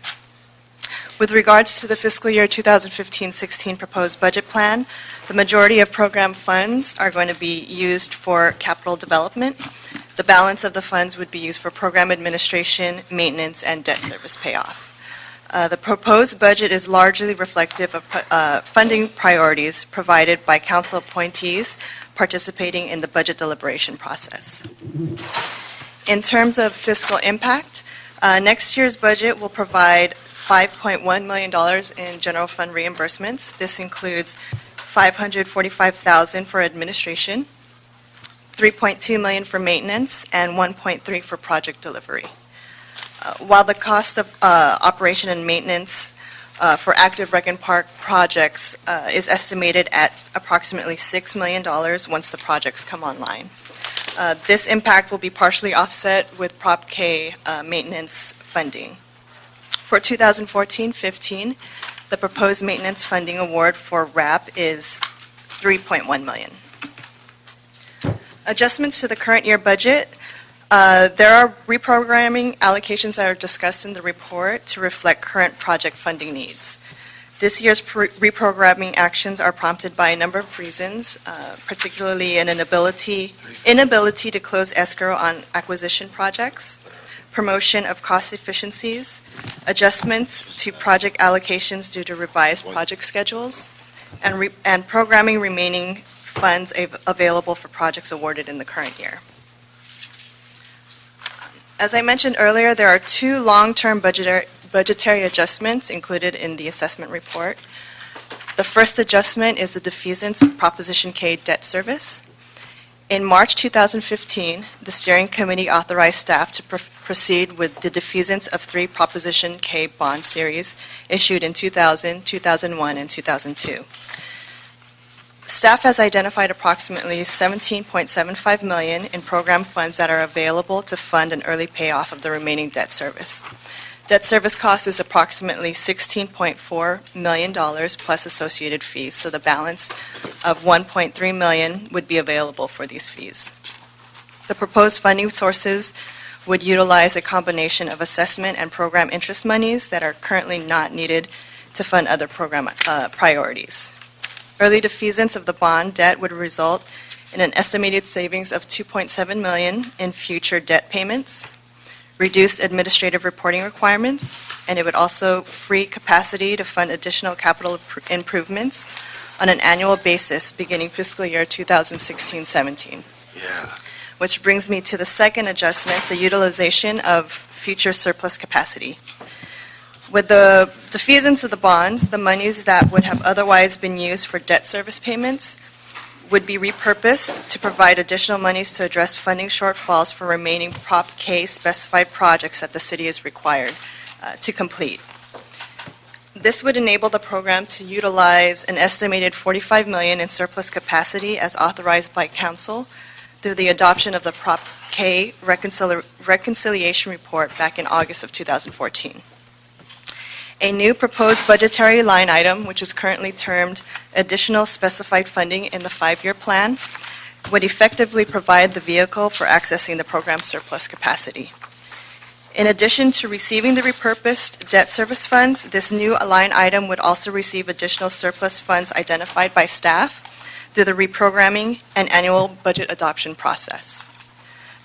With regards to the fiscal year 2015-16 proposed budget plan, the majority of program funds are going to be used for capital development. The balance of the funds would be used for program administration, maintenance, and debt service payoff. The proposed budget is largely reflective of funding priorities provided by council appointees participating in the budget deliberation process. In terms of fiscal impact, next year's budget will provide $5.1 million in general fund reimbursements. This includes $545,000 for administration, $3.2 million for maintenance, and $1.3 for project delivery. While the cost of operation and maintenance for active Rec and Park projects is estimated at approximately $6 million once the projects come online. This impact will be partially offset with Prop K maintenance funding. For 2014-15, the proposed maintenance funding award for RAP is $3.1 million. Adjustments to the current year budget. There are reprogramming allocations that are discussed in the report to reflect current project funding needs. This year's reprogramming actions are prompted by a number of reasons, particularly an inability to close escrow on acquisition projects, promotion of cost efficiencies, adjustments to project allocations due to revised project schedules, and programming remaining funds available for projects awarded in the current year. As I mentioned earlier, there are two long-term budgetary adjustments included in the assessment report. The first adjustment is the defeasance of Proposition K debt service. In March 2015, the steering committee authorized staff to proceed with the defeasance of 3 Proposition K bond series issued in 2000, 2001, and 2002. Staff has identified approximately $17.75 million in program funds that are available to fund an early payoff of the remaining debt service. Debt service cost is approximately $16.4 million plus associated fees, so the balance of $1.3 million would be available for these fees. The proposed funding sources would utilize a combination of assessment and program interest monies that are currently not needed to fund other program priorities. Early defeasance of the bond debt would result in an estimated savings of $2.7 million in future debt payments, reduced administrative reporting requirements, and it would also free capacity to fund additional capital improvements on an annual basis beginning fiscal year 2016-17. Yeah. Which brings me to the second adjustment, the utilization of future surplus capacity. With the defeasance of the bonds, the monies that would have otherwise been used for debt service payments would be repurposed to provide additional monies to address funding shortfalls for remaining Prop K specified projects that the city is required to complete. This would enable the program to utilize an estimated $45 million in surplus capacity as authorized by Council through the adoption of the Prop K reconciliation report back in August of 2014. A new proposed budgetary line item, which is currently termed Additional Specified Funding in the 5-year plan, would effectively provide the vehicle for accessing the program's surplus capacity. In addition to receiving the repurposed debt service funds, this new line item would also receive additional surplus funds identified by staff through the reprogramming and annual budget adoption process.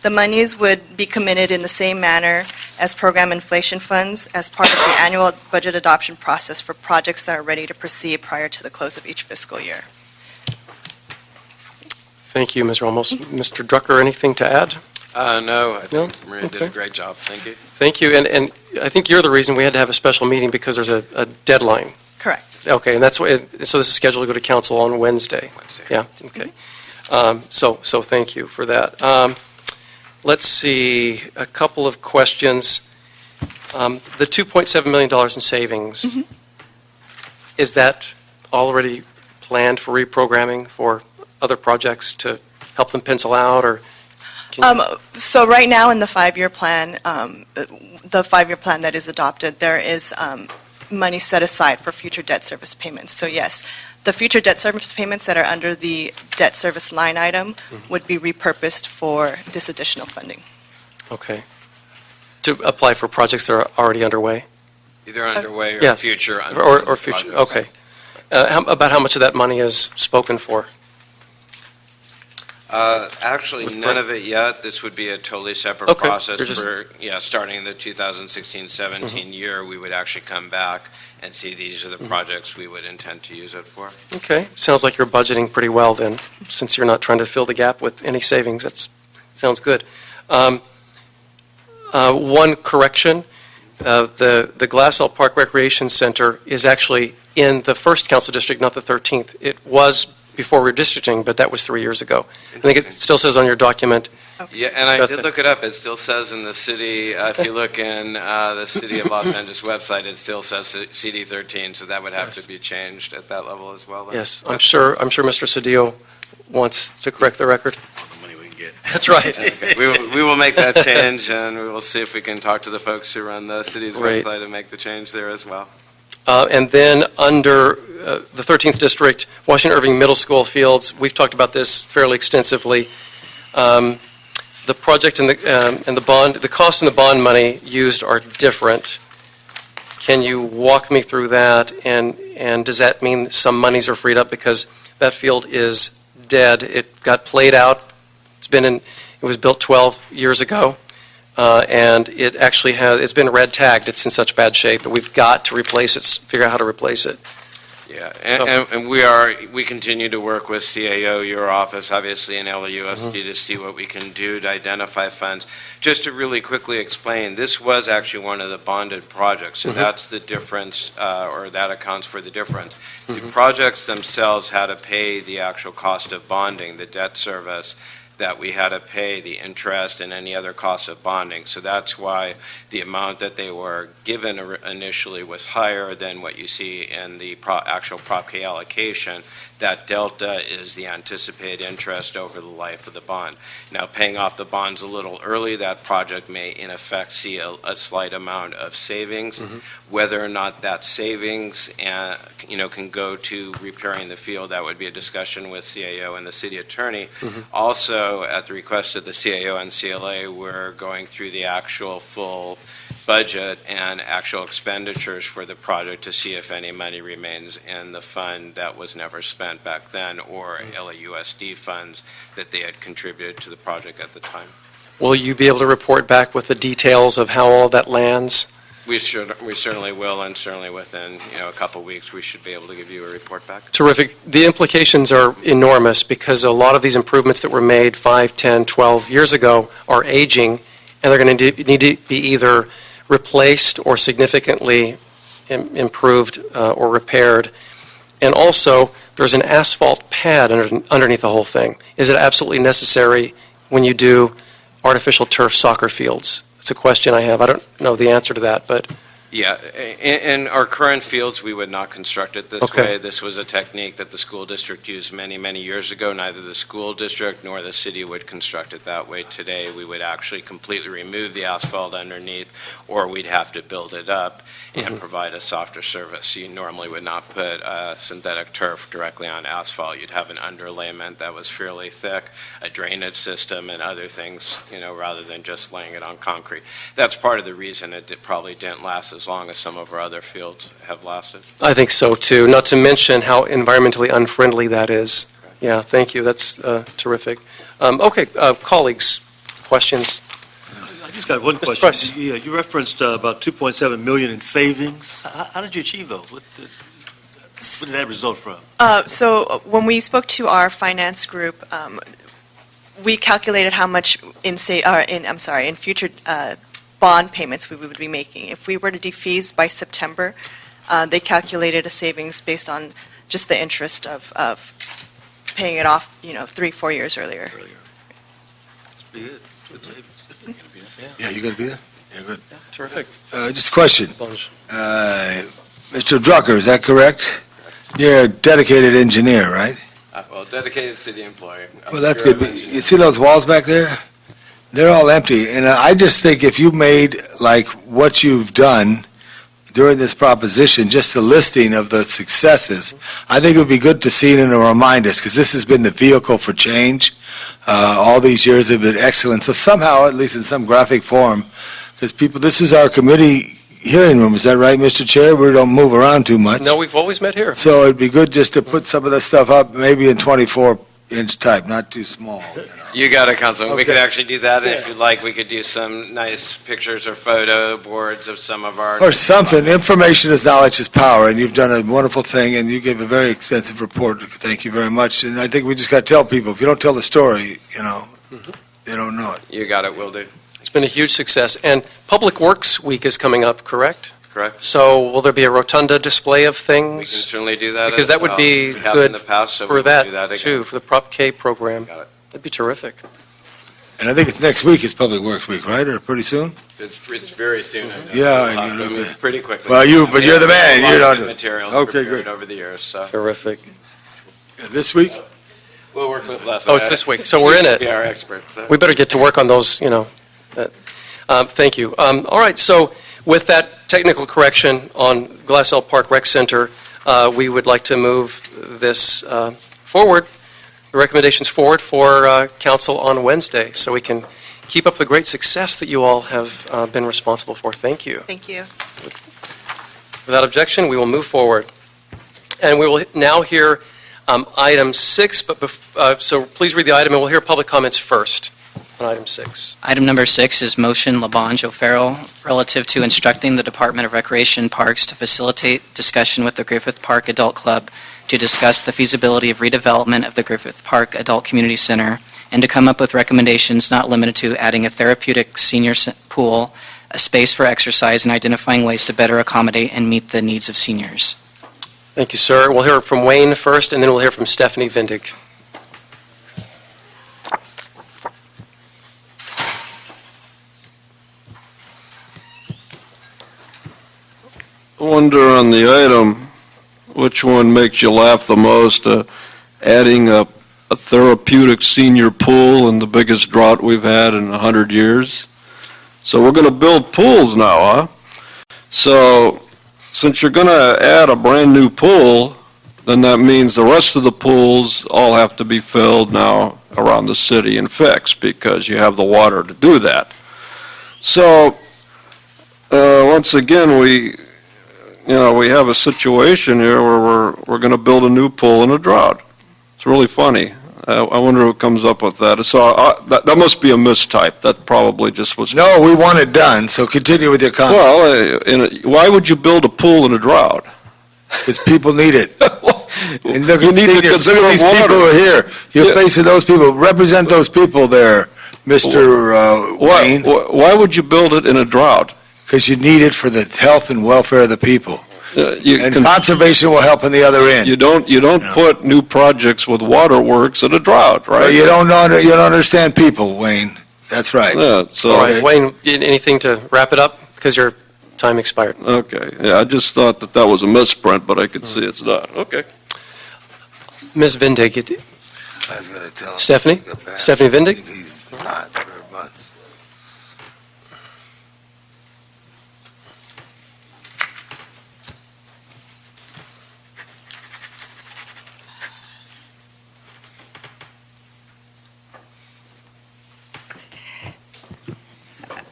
The monies would be committed in the same manner as program inflation funds as part of the annual budget adoption process for projects that are ready to proceed prior to the close of each fiscal year. Thank you, Ms. Ramos. Mr. Drucker, anything to add? No, I No? think Maria did Okay. a great job. Thank you. Thank you, and I think you're the reason we had to have a special meeting because there's a deadline. Correct. Okay, and that's what, so this is scheduled to go to council on Wednesday? Yeah, okay. So thank you for that. Let's see, a couple of questions. The $2.7 million in savings, is that already planned for reprogramming for other projects to help them pencil out, or? can you- So right now in the five-year plan, that is adopted, there is money set aside for future debt service payments. So yes, the future debt service payments that are under the debt service line item would be repurposed for this additional funding. Okay. To apply for projects that are already underway? Either underway or Yes. future. Or future, okay. About how much of that money is spoken for? Actually, With none Brett? of it yet. This would be a totally separate Okay, process you're just- for, starting the 2016-17 year, we would actually come back and see these are the projects we would intend to use it for. Okay, sounds like you're budgeting pretty well then, since you're not trying to fill the gap with any savings. That sounds good. One correction, the Glassell Park Recreation Center is actually in the first council district, not the 13th. It was before redistricting, but that was 3 years ago. I think it still says on your document. Yeah, and I Got did that. look it up. It still says in the city, if you look in the City of Los Angeles website, it still says CD13, so that would have to be changed at that level as well. then. Yes, I'm sure Mr. Cedillo wants to correct the record. All the money we can get. That's right. Okay, we will make that change, and we will see if we can talk to the folks who run the city's Great. website and make the change there as well. And then under the 13th District, Washington Irving Middle School fields, we've talked about this fairly extensively. The project and the bond, the cost and the bond money used are different. Can you walk me through that? And does that mean some monies are freed up because that field is dead? It got played out. It was built 12 years ago. And it actually it's been red tagged. It's in such bad shape, and we've got to replace it, figure out how to replace it. Yeah, and we continue to work with CAO, your office, obviously, and LAUSD to see what we can do to identify funds. Just to really quickly explain, this was actually one of the bonded projects, so that's the difference, or that accounts for the difference. The projects themselves had to pay the actual cost of bonding, the debt service, that we had to pay the interest and any other costs of bonding. So that's why the amount that they were given initially was higher than what you see in the actual Prop K allocation. That delta is the anticipated interest over the life of the bond. Now, paying off the bonds a little early, that project may in effect see a slight amount of savings. Whether or not that savings can go to repairing the field, that would be a discussion with CAO and the city attorney. Also, at the request of the CAO and CLA, we're going through the actual full budget and actual expenditures for the project to see if any money remains in the fund that was never spent back then, or LAUSD funds that they had contributed to the project at the time. Will you be able to report back with the details of how all that lands? We certainly will, and certainly within a couple of weeks we should be able to give you a report back. Terrific. The implications are enormous because a lot of these improvements that were made 5, 10, 12 years ago are aging, and they're going to need to be either replaced or significantly improved or repaired. And also, there's an asphalt pad underneath the whole thing. Is it absolutely necessary when you do artificial turf soccer fields? It's a question I have. I don't know the answer to that, but... Yeah, in our current fields, we would not construct it this Okay. way. This was a technique that the school district used many, many years ago. Neither the school district nor the city would construct it that way today. We would actually completely remove the asphalt underneath, or we'd have to build it up and provide a softer surface. You normally would not put synthetic turf directly on asphalt. You'd have an underlayment that was fairly thick, a drainage system, and other things, rather than just laying it on concrete. That's part of the reason it probably didn't last as long as some of our other fields have lasted. I think so, too, not to mention how environmentally unfriendly that is. Yeah, thank you. That's terrific. Okay, colleagues, questions? I just got one Mr. question. Price. You referenced about $2.7 million in savings. How did you achieve those? Where did that result from? So when we spoke to our finance group, we calculated how much in future bond payments we would be making. If we were to defease by September, they calculated a savings based on just the interest of paying it off, 3-4 years earlier. Yeah, you going to be there? Yeah, good. Terrific. Just a question. Bunch. Mr. Drucker, is that correct? You're a dedicated engineer, right? Well, dedicated city employee. Well, that's good. But you see those walls back there? They're all empty. And I just think if you made, like, what you've done during this proposition, just a listing of the successes, I think it would be good to see it and to remind us, because this has been the vehicle for change. All these years have been excellent. So somehow, at least in some graphic form, because people, this is our committee hearing room, is that right, Mr. Chair? We don't move around too much. No, we've always met here. So it'd be good just to put some of this stuff up, maybe in 24-inch type, not too small. You got it, Councilman. We Okay. could actually do that, and if you'd like, we could do some nice pictures or photo boards of some of our... Or something. Information is knowledge is power, and you've done a wonderful thing, and you gave a very extensive report. Thank you very much. And I think we just got to tell people, if you don't tell the story, they don't know it. You got it, will do. It's been a huge success. And Public Works Week is coming up, correct? Correct. So will there be a rotunda display of We can things? certainly do that. Because as that would well. be We have good in the past, so we for can do that, again. too, for the Prop K program. Got it. That'd be terrific. And I think it's next week, it's Public Works Week, right, or pretty soon? It's very soon, I know. Yeah, We'll have I to know. move pretty quickly. Well, but you're the man. We have You a lot of don't- good materials Okay, prepared good. over the years, so Terrific. This week? we'll work with Les. Oh, it's this week. So we're in it. Be our experts. So. We better get to work on those, thank you. All right, so with that technical correction on Glassell Park Rec Center, we would like to move this forward, the recommendations forward for council on Wednesday, so we can keep up the great success that you all have been responsible for. Thank you. Thank you. Without objection, we will move forward. And we will now hear item 6, so please read the item, and we'll hear public comments first on item 6. Item number 6 is motion Labange O'Farrell relative to instructing the Department of Recreation and Parks to facilitate discussion with the Griffith Park Adult Club to discuss the feasibility of redevelopment of the Griffith Park Adult Community Center and to come up with recommendations not limited to adding a therapeutic senior pool, a space for exercise, and identifying ways to better accommodate and meet the needs of seniors. Thank you, sir. We'll hear from Wayne first, and then we'll hear from Stephanie Vindig. I wonder on the item, which one makes you laugh the most? Adding a therapeutic senior pool in the biggest drought we've had in 100 years. So we're going to build pools now, huh? So since you're going to add a brand-new pool, then that means the rest of the pools all have to be filled now around the city and fixed because you have the water to do that. So once again, we have a situation here where we're going to build a new pool in a drought. It's really funny. I wonder who comes up with that. So that must be a mistype. That probably just was. No, we want it done, so continue with your comment. Well, why would you build a pool in a drought? Because people need it. And look You at need to seniors. consider Some of these water. people are here. You're Yeah. facing those people. Represent those people there, Mr. Wayne. Why would you build it in a drought? Because you need it for the health and welfare of the people. You And can- conservation will help on the other end. You don't put new projects with waterworks in a drought, right? You don't understand people, Wayne. That's right. Yeah, so All right, Wayne, anything to wrap it up? Because your time expired. okay. Yeah, I just thought that was a misprint, but I could see it's not. Okay. Ms. Vindig, I was going to tell him. Stephanie? to get back. Stephanie Vindig? He's not for months.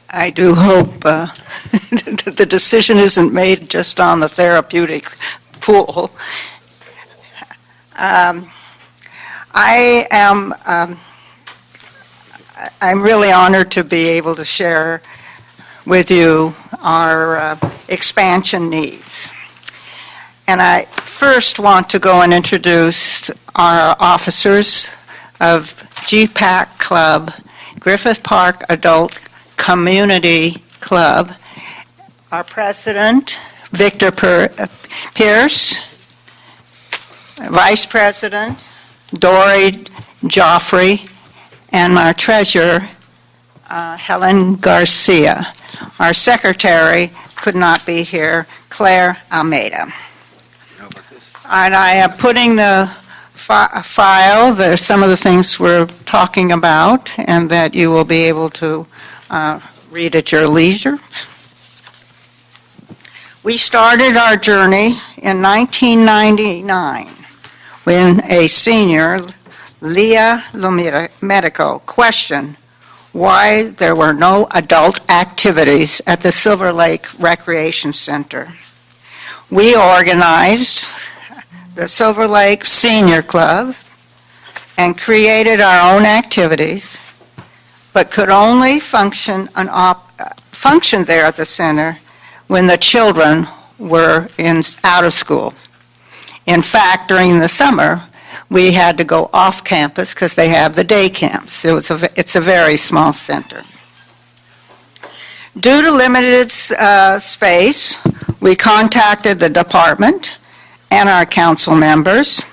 I do hope the decision isn't made just on the therapeutic pool. I'm really honored to be able to share with you our expansion needs. And first want to go and introduce our officers of GPAC Club, Griffith Park Adult Community Club. Our president, Victor Pierce, Vice President, Dory Joffrey, and our treasurer, Helen Garcia. Our secretary could not be here, Claire Almeida. And I am putting the file, some of the things we're talking about, and that you will be able to read at your leisure. We started our journey in 1999 when a senior, Leah Medico, questioned why there were no adult activities at the Silver Lake Recreation Center. We organized the Silver Lake Senior Club and created our own activities, but could only function there at the center when the children were out of school. In fact, during the summer, we had to go off campus because they have the day camps. It's a very small center. Due to limited space, we contacted the department and our council members.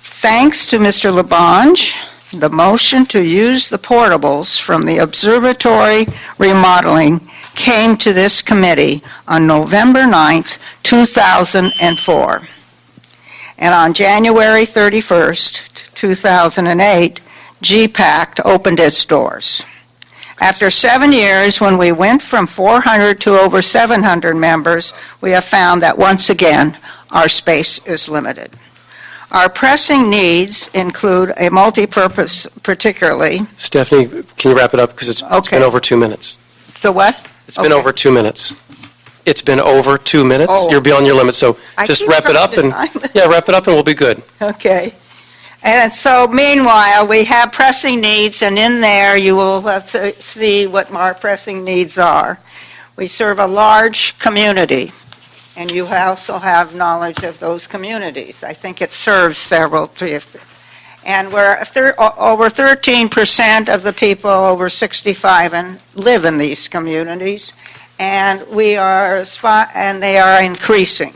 Thanks to Mr. Labange, the motion to use the portables from the observatory remodeling came to this committee on November 9th, 2004. And on January 31st, 2008, GPAC opened its doors. After 7 years, when we went from 400 to over 700 members, we have found that once again, our space is limited. Our pressing needs include a multi-purpose, particularly. Stephanie, can you wrap it up? Because it's been over 2 minutes. So what? It's been over 2 minutes. It's been over 2 minutes. Oh. You're beyond your limit, so I just keep wrap it up and trying to wrap it up and we'll be good. Okay. And so meanwhile, we have pressing needs, and in there you will have to see what our pressing needs are. We serve a large community, and you also have knowledge of those communities. I think it serves several. And we're over 13% of the people over 65 and live in these communities, and they are increasing.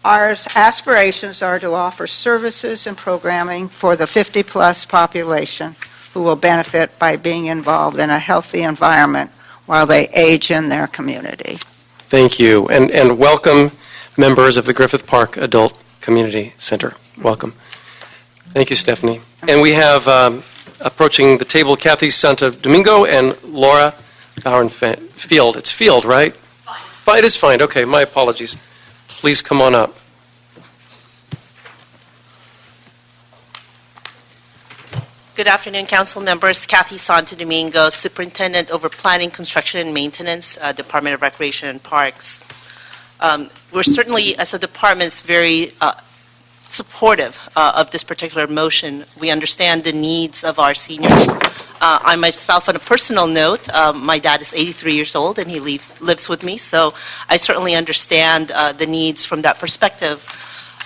Our aspirations are to offer services and programming for the 50-plus population who will benefit by being involved in a healthy environment while they age in their community. Thank you, and welcome members of the Griffith Park Adult Community Center. Welcome. Thank you, Stephanie. And we have approaching the table Kathy Santo Domingo and Laura Field. It's Field, right? Fine. It is fine. Okay, my apologies. Please come on up. Good afternoon, council members. Kathy Santo Domingo, Superintendent over Planning, Construction, and Maintenance, Department of Recreation and Parks. We're certainly, as a department, very supportive of this particular motion. We understand the needs of our seniors. I myself, on a personal note, my dad is 83 years old and he lives with me, so I certainly understand the needs from that perspective.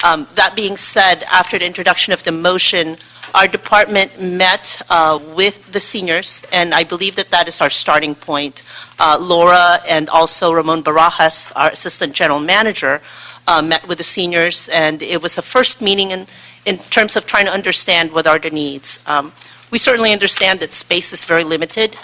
That being said, after the introduction of the motion, our department met with the seniors, and I believe that is our starting point. Laura and also Ramon Barajas, our Assistant General Manager, met with the seniors, and it was a first meeting in terms of trying to understand what are the needs. We certainly understand that space is very limited.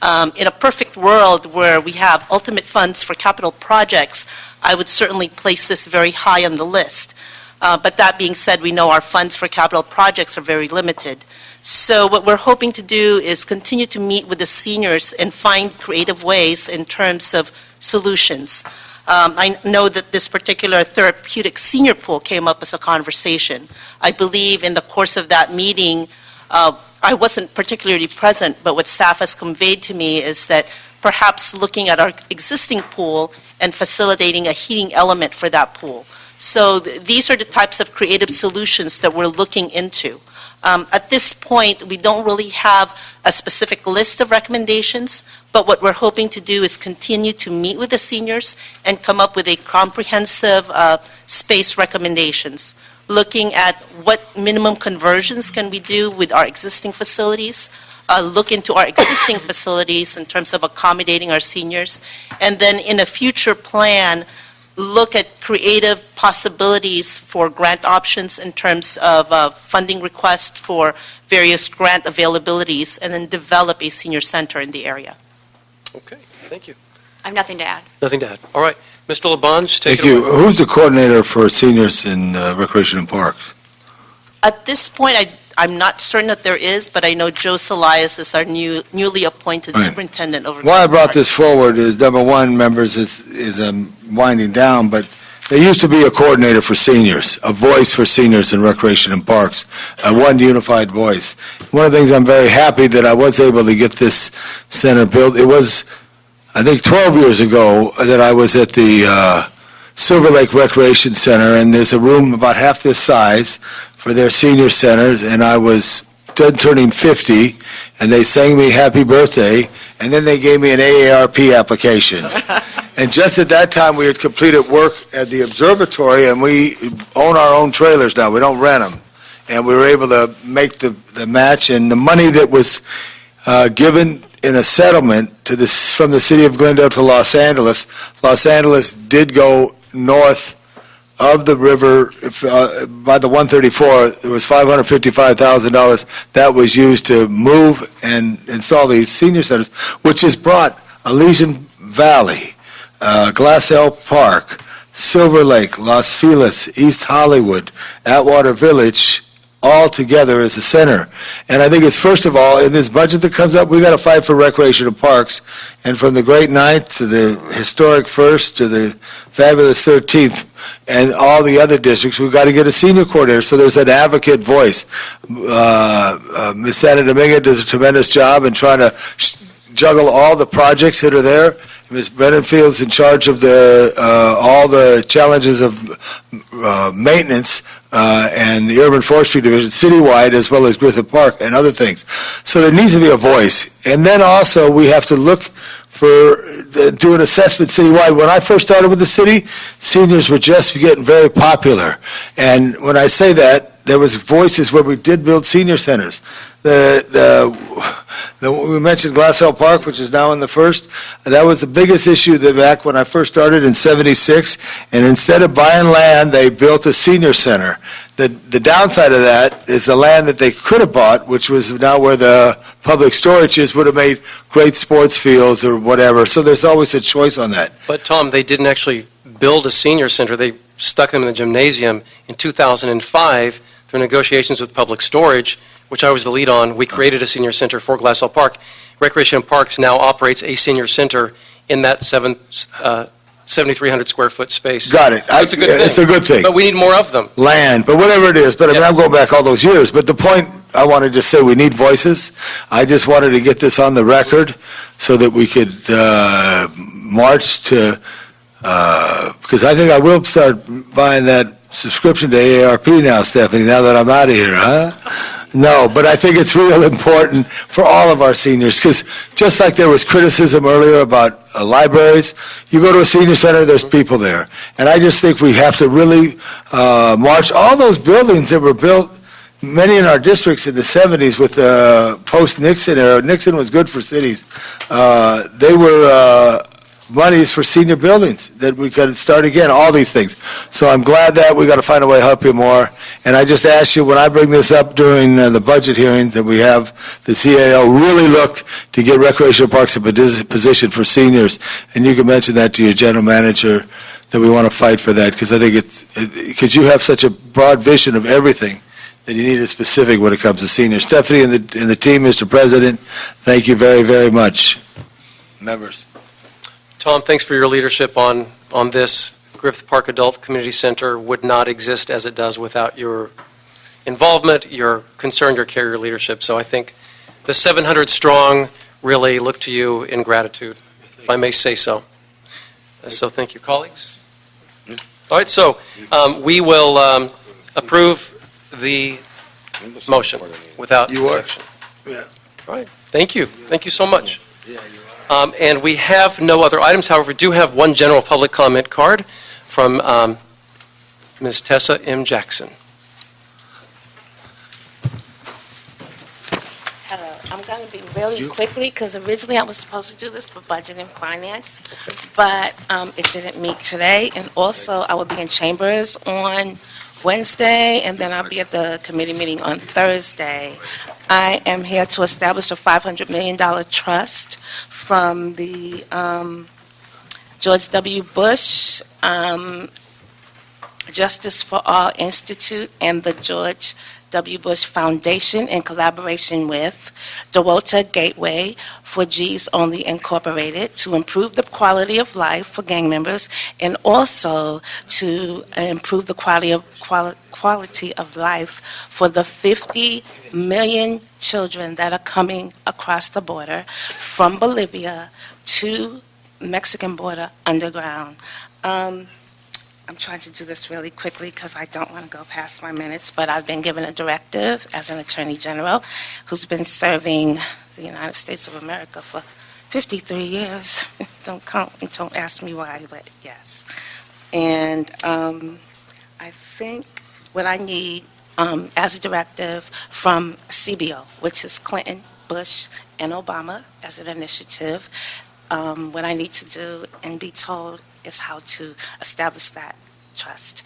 In a perfect world where we have ultimate funds for capital projects, I would certainly place this very high on the list. But that being said, we know our funds for capital projects are very limited. So what we're hoping to do is continue to meet with the seniors and find creative ways in terms of solutions. I know that this particular therapeutic senior pool came up as a conversation. I believe in the course of that meeting, I wasn't particularly present, but what staff has conveyed to me is that perhaps looking at our existing pool and facilitating a heating element for that pool. So these are the types of creative solutions that we're looking into. At this point, we don't really have a specific list of recommendations, but what we're hoping to do is continue to meet with the seniors and come up with a comprehensive space recommendations, looking at what minimum conversions can we do with our existing facilities, look into our existing facilities in terms of accommodating our seniors, and then in a future plan, look at creative possibilities for grant options in terms of funding requests for various grant availabilities, and then develop a senior center in the area. Okay, thank you. I have nothing to add. Nothing to add. All right, Mr. Labange, take Thank it you. away. Who's the coordinator for seniors in Recreation and Parks? At this point, I'm not certain that there is, but I know Joe Salias is our newly appointed Right. superintendent over. Why I brought this forward is, number one, members, is winding down, but there used to be a coordinator for seniors, a voice for seniors in Recreation and Parks, one unified voice. One of the things I'm very happy that I was able to get this center built. It was, I think, 12 years ago that I was at the Silver Lake Recreation Center, and there's a room about half this size for their senior centers, and I was turning 50, and they sang me happy birthday, and then they gave me an AARP application. And just at that time, we had completed work at the observatory, and we own our own trailers now. We don't rent them. And we were able to make the match, and the money that was given in a settlement to this, from the city of Glendale to Los Angeles did go north of the river by the 134. There was $555,000 that was used to move and install these senior centers, which has brought Elysian Valley, Glassell Park, Silver Lake, Los Feliz, East Hollywood, Atwater Village, all together as a center. And I think it's, first of all, in this budget that comes up, we got to fight for recreation and parks. And from the great Ninth to the historic First to the fabulous 13th and all the other districts, we've got to get a senior coordinator. So there's an advocate voice. Ms. Santa Domingo does a tremendous job in trying to juggle all the projects that are there. Ms. Brennanfield's in charge of all the challenges of maintenance and the Urban Forestry Division citywide, as well as Griffith Park and other things. So there needs to be a voice. And then also we have to look do an assessment citywide. When I first started with the city, seniors were just getting very popular. And when I say that, there was voices where we did build senior centers. We mentioned Glassell Park, which is now in the First. That was the biggest issue back when I first started in '76. And instead of buying land, they built a senior center. The downside of that is the land that they could have bought, which was now where the public storage is, would have made great sports fields or whatever. So there's always a choice on that. But Tom, they didn't actually build a senior center. They stuck them in the gymnasium in 2005 through negotiations with public storage, which I was the lead on. We created a senior center for Glassell Park. Recreation and Parks now operates a senior center in that 7,300 square foot space. Got it. It's a good thing. It's a good thing. But we need more of them. Land, but whatever it is. But I mean, I'm going back all those years. But the point I wanted to say, we need voices. I just wanted to get this on the record so that we could march to, because I think I will start buying that subscription to AARP now, Stephanie, now that I'm out of here, huh? No, but I think it's real important for all of our seniors, because just like there was criticism earlier about libraries, you go to a senior center, there's people there. And I just think we have to really march all those buildings that were built, many in our districts in the 70s with the post-Nixon era. Nixon was good for cities. They were monies for senior buildings that we could start again, all these things. So I'm glad that we got to find a way to help you more. And I just ask you, when I bring this up during the budget hearings that we have, the CAO really looked to get recreational parks in position for seniors. And you can mention that to your general manager, that we want to fight for that, because I think because you have such a broad vision of everything that you need a specific when it comes to seniors. Stephanie and the team, Mr. President, thank you very, very much. Members. Tom, thanks for your leadership on this. Griffith Park Adult Community Center would not exist as it does without your involvement, your concern, your care, your leadership. So I think the 700 strong really look to you in gratitude, if I may say so. So thank you, colleagues. All right, so we will approve the motion without You are? objection? Yeah. All right, thank you. Thank you so much. Yeah, you are. And we have no other items. However, we do have one general public comment card from Ms. Tessa M. Jackson. Hello. I'm going to be really quickly because originally I was supposed to do this for budget and finance, but it didn't meet today. And also, I will be in Chambers on Wednesday, and then I'll be at the committee meeting on Thursday. I am here to establish a $500 million trust from the George W. Bush Justice for All Institute and the George W. Bush Foundation in collaboration with Dewota Gateway for G's Only Incorporated to improve the quality of life for gang members and also to improve the quality of life for the 50 million children that are coming across the border from Bolivia to Mexican border underground. I'm trying to do this really quickly because I don't want to go past my minutes, but I've been given a directive as an Attorney General who's been serving the United States of America for 53 years. Don't ask me why, but yes. And I think what I need as a directive from CBO, which is Clinton, Bush, and Obama as an initiative, what I need to do and be told is how to establish that trust.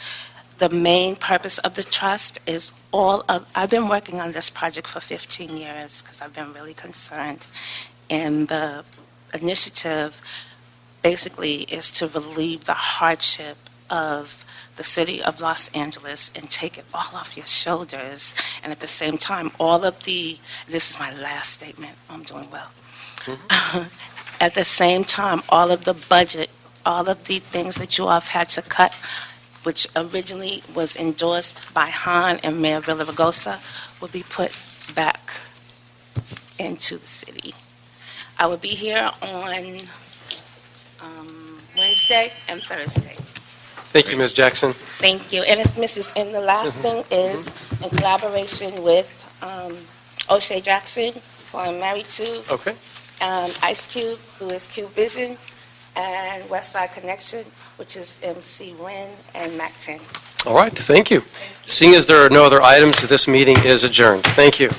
The main purpose of the trust is I've been working on this project for 15 years because I've been really concerned. And the initiative basically is to relieve the hardship of the city of Los Angeles and take it all off your shoulders. And at the same time, this is my last statement, I'm doing well. At the same time, all of the budget, all of the things that you all have had to cut, which originally was endorsed by Han and Mayor Villaraigosa, will be put back into the city. I will be here on Wednesday and Thursday. Thank you, Ms. Jackson. Thank you. And the last thing is in collaboration with O'Shea Jackson, who I'm married to. Okay. Ice Cube, who is Cube Vision, and Westside Connection, which is MC Wynn and Mac 10. All right, thank you. Seeing as there are no other items, this meeting is adjourned. Thank you.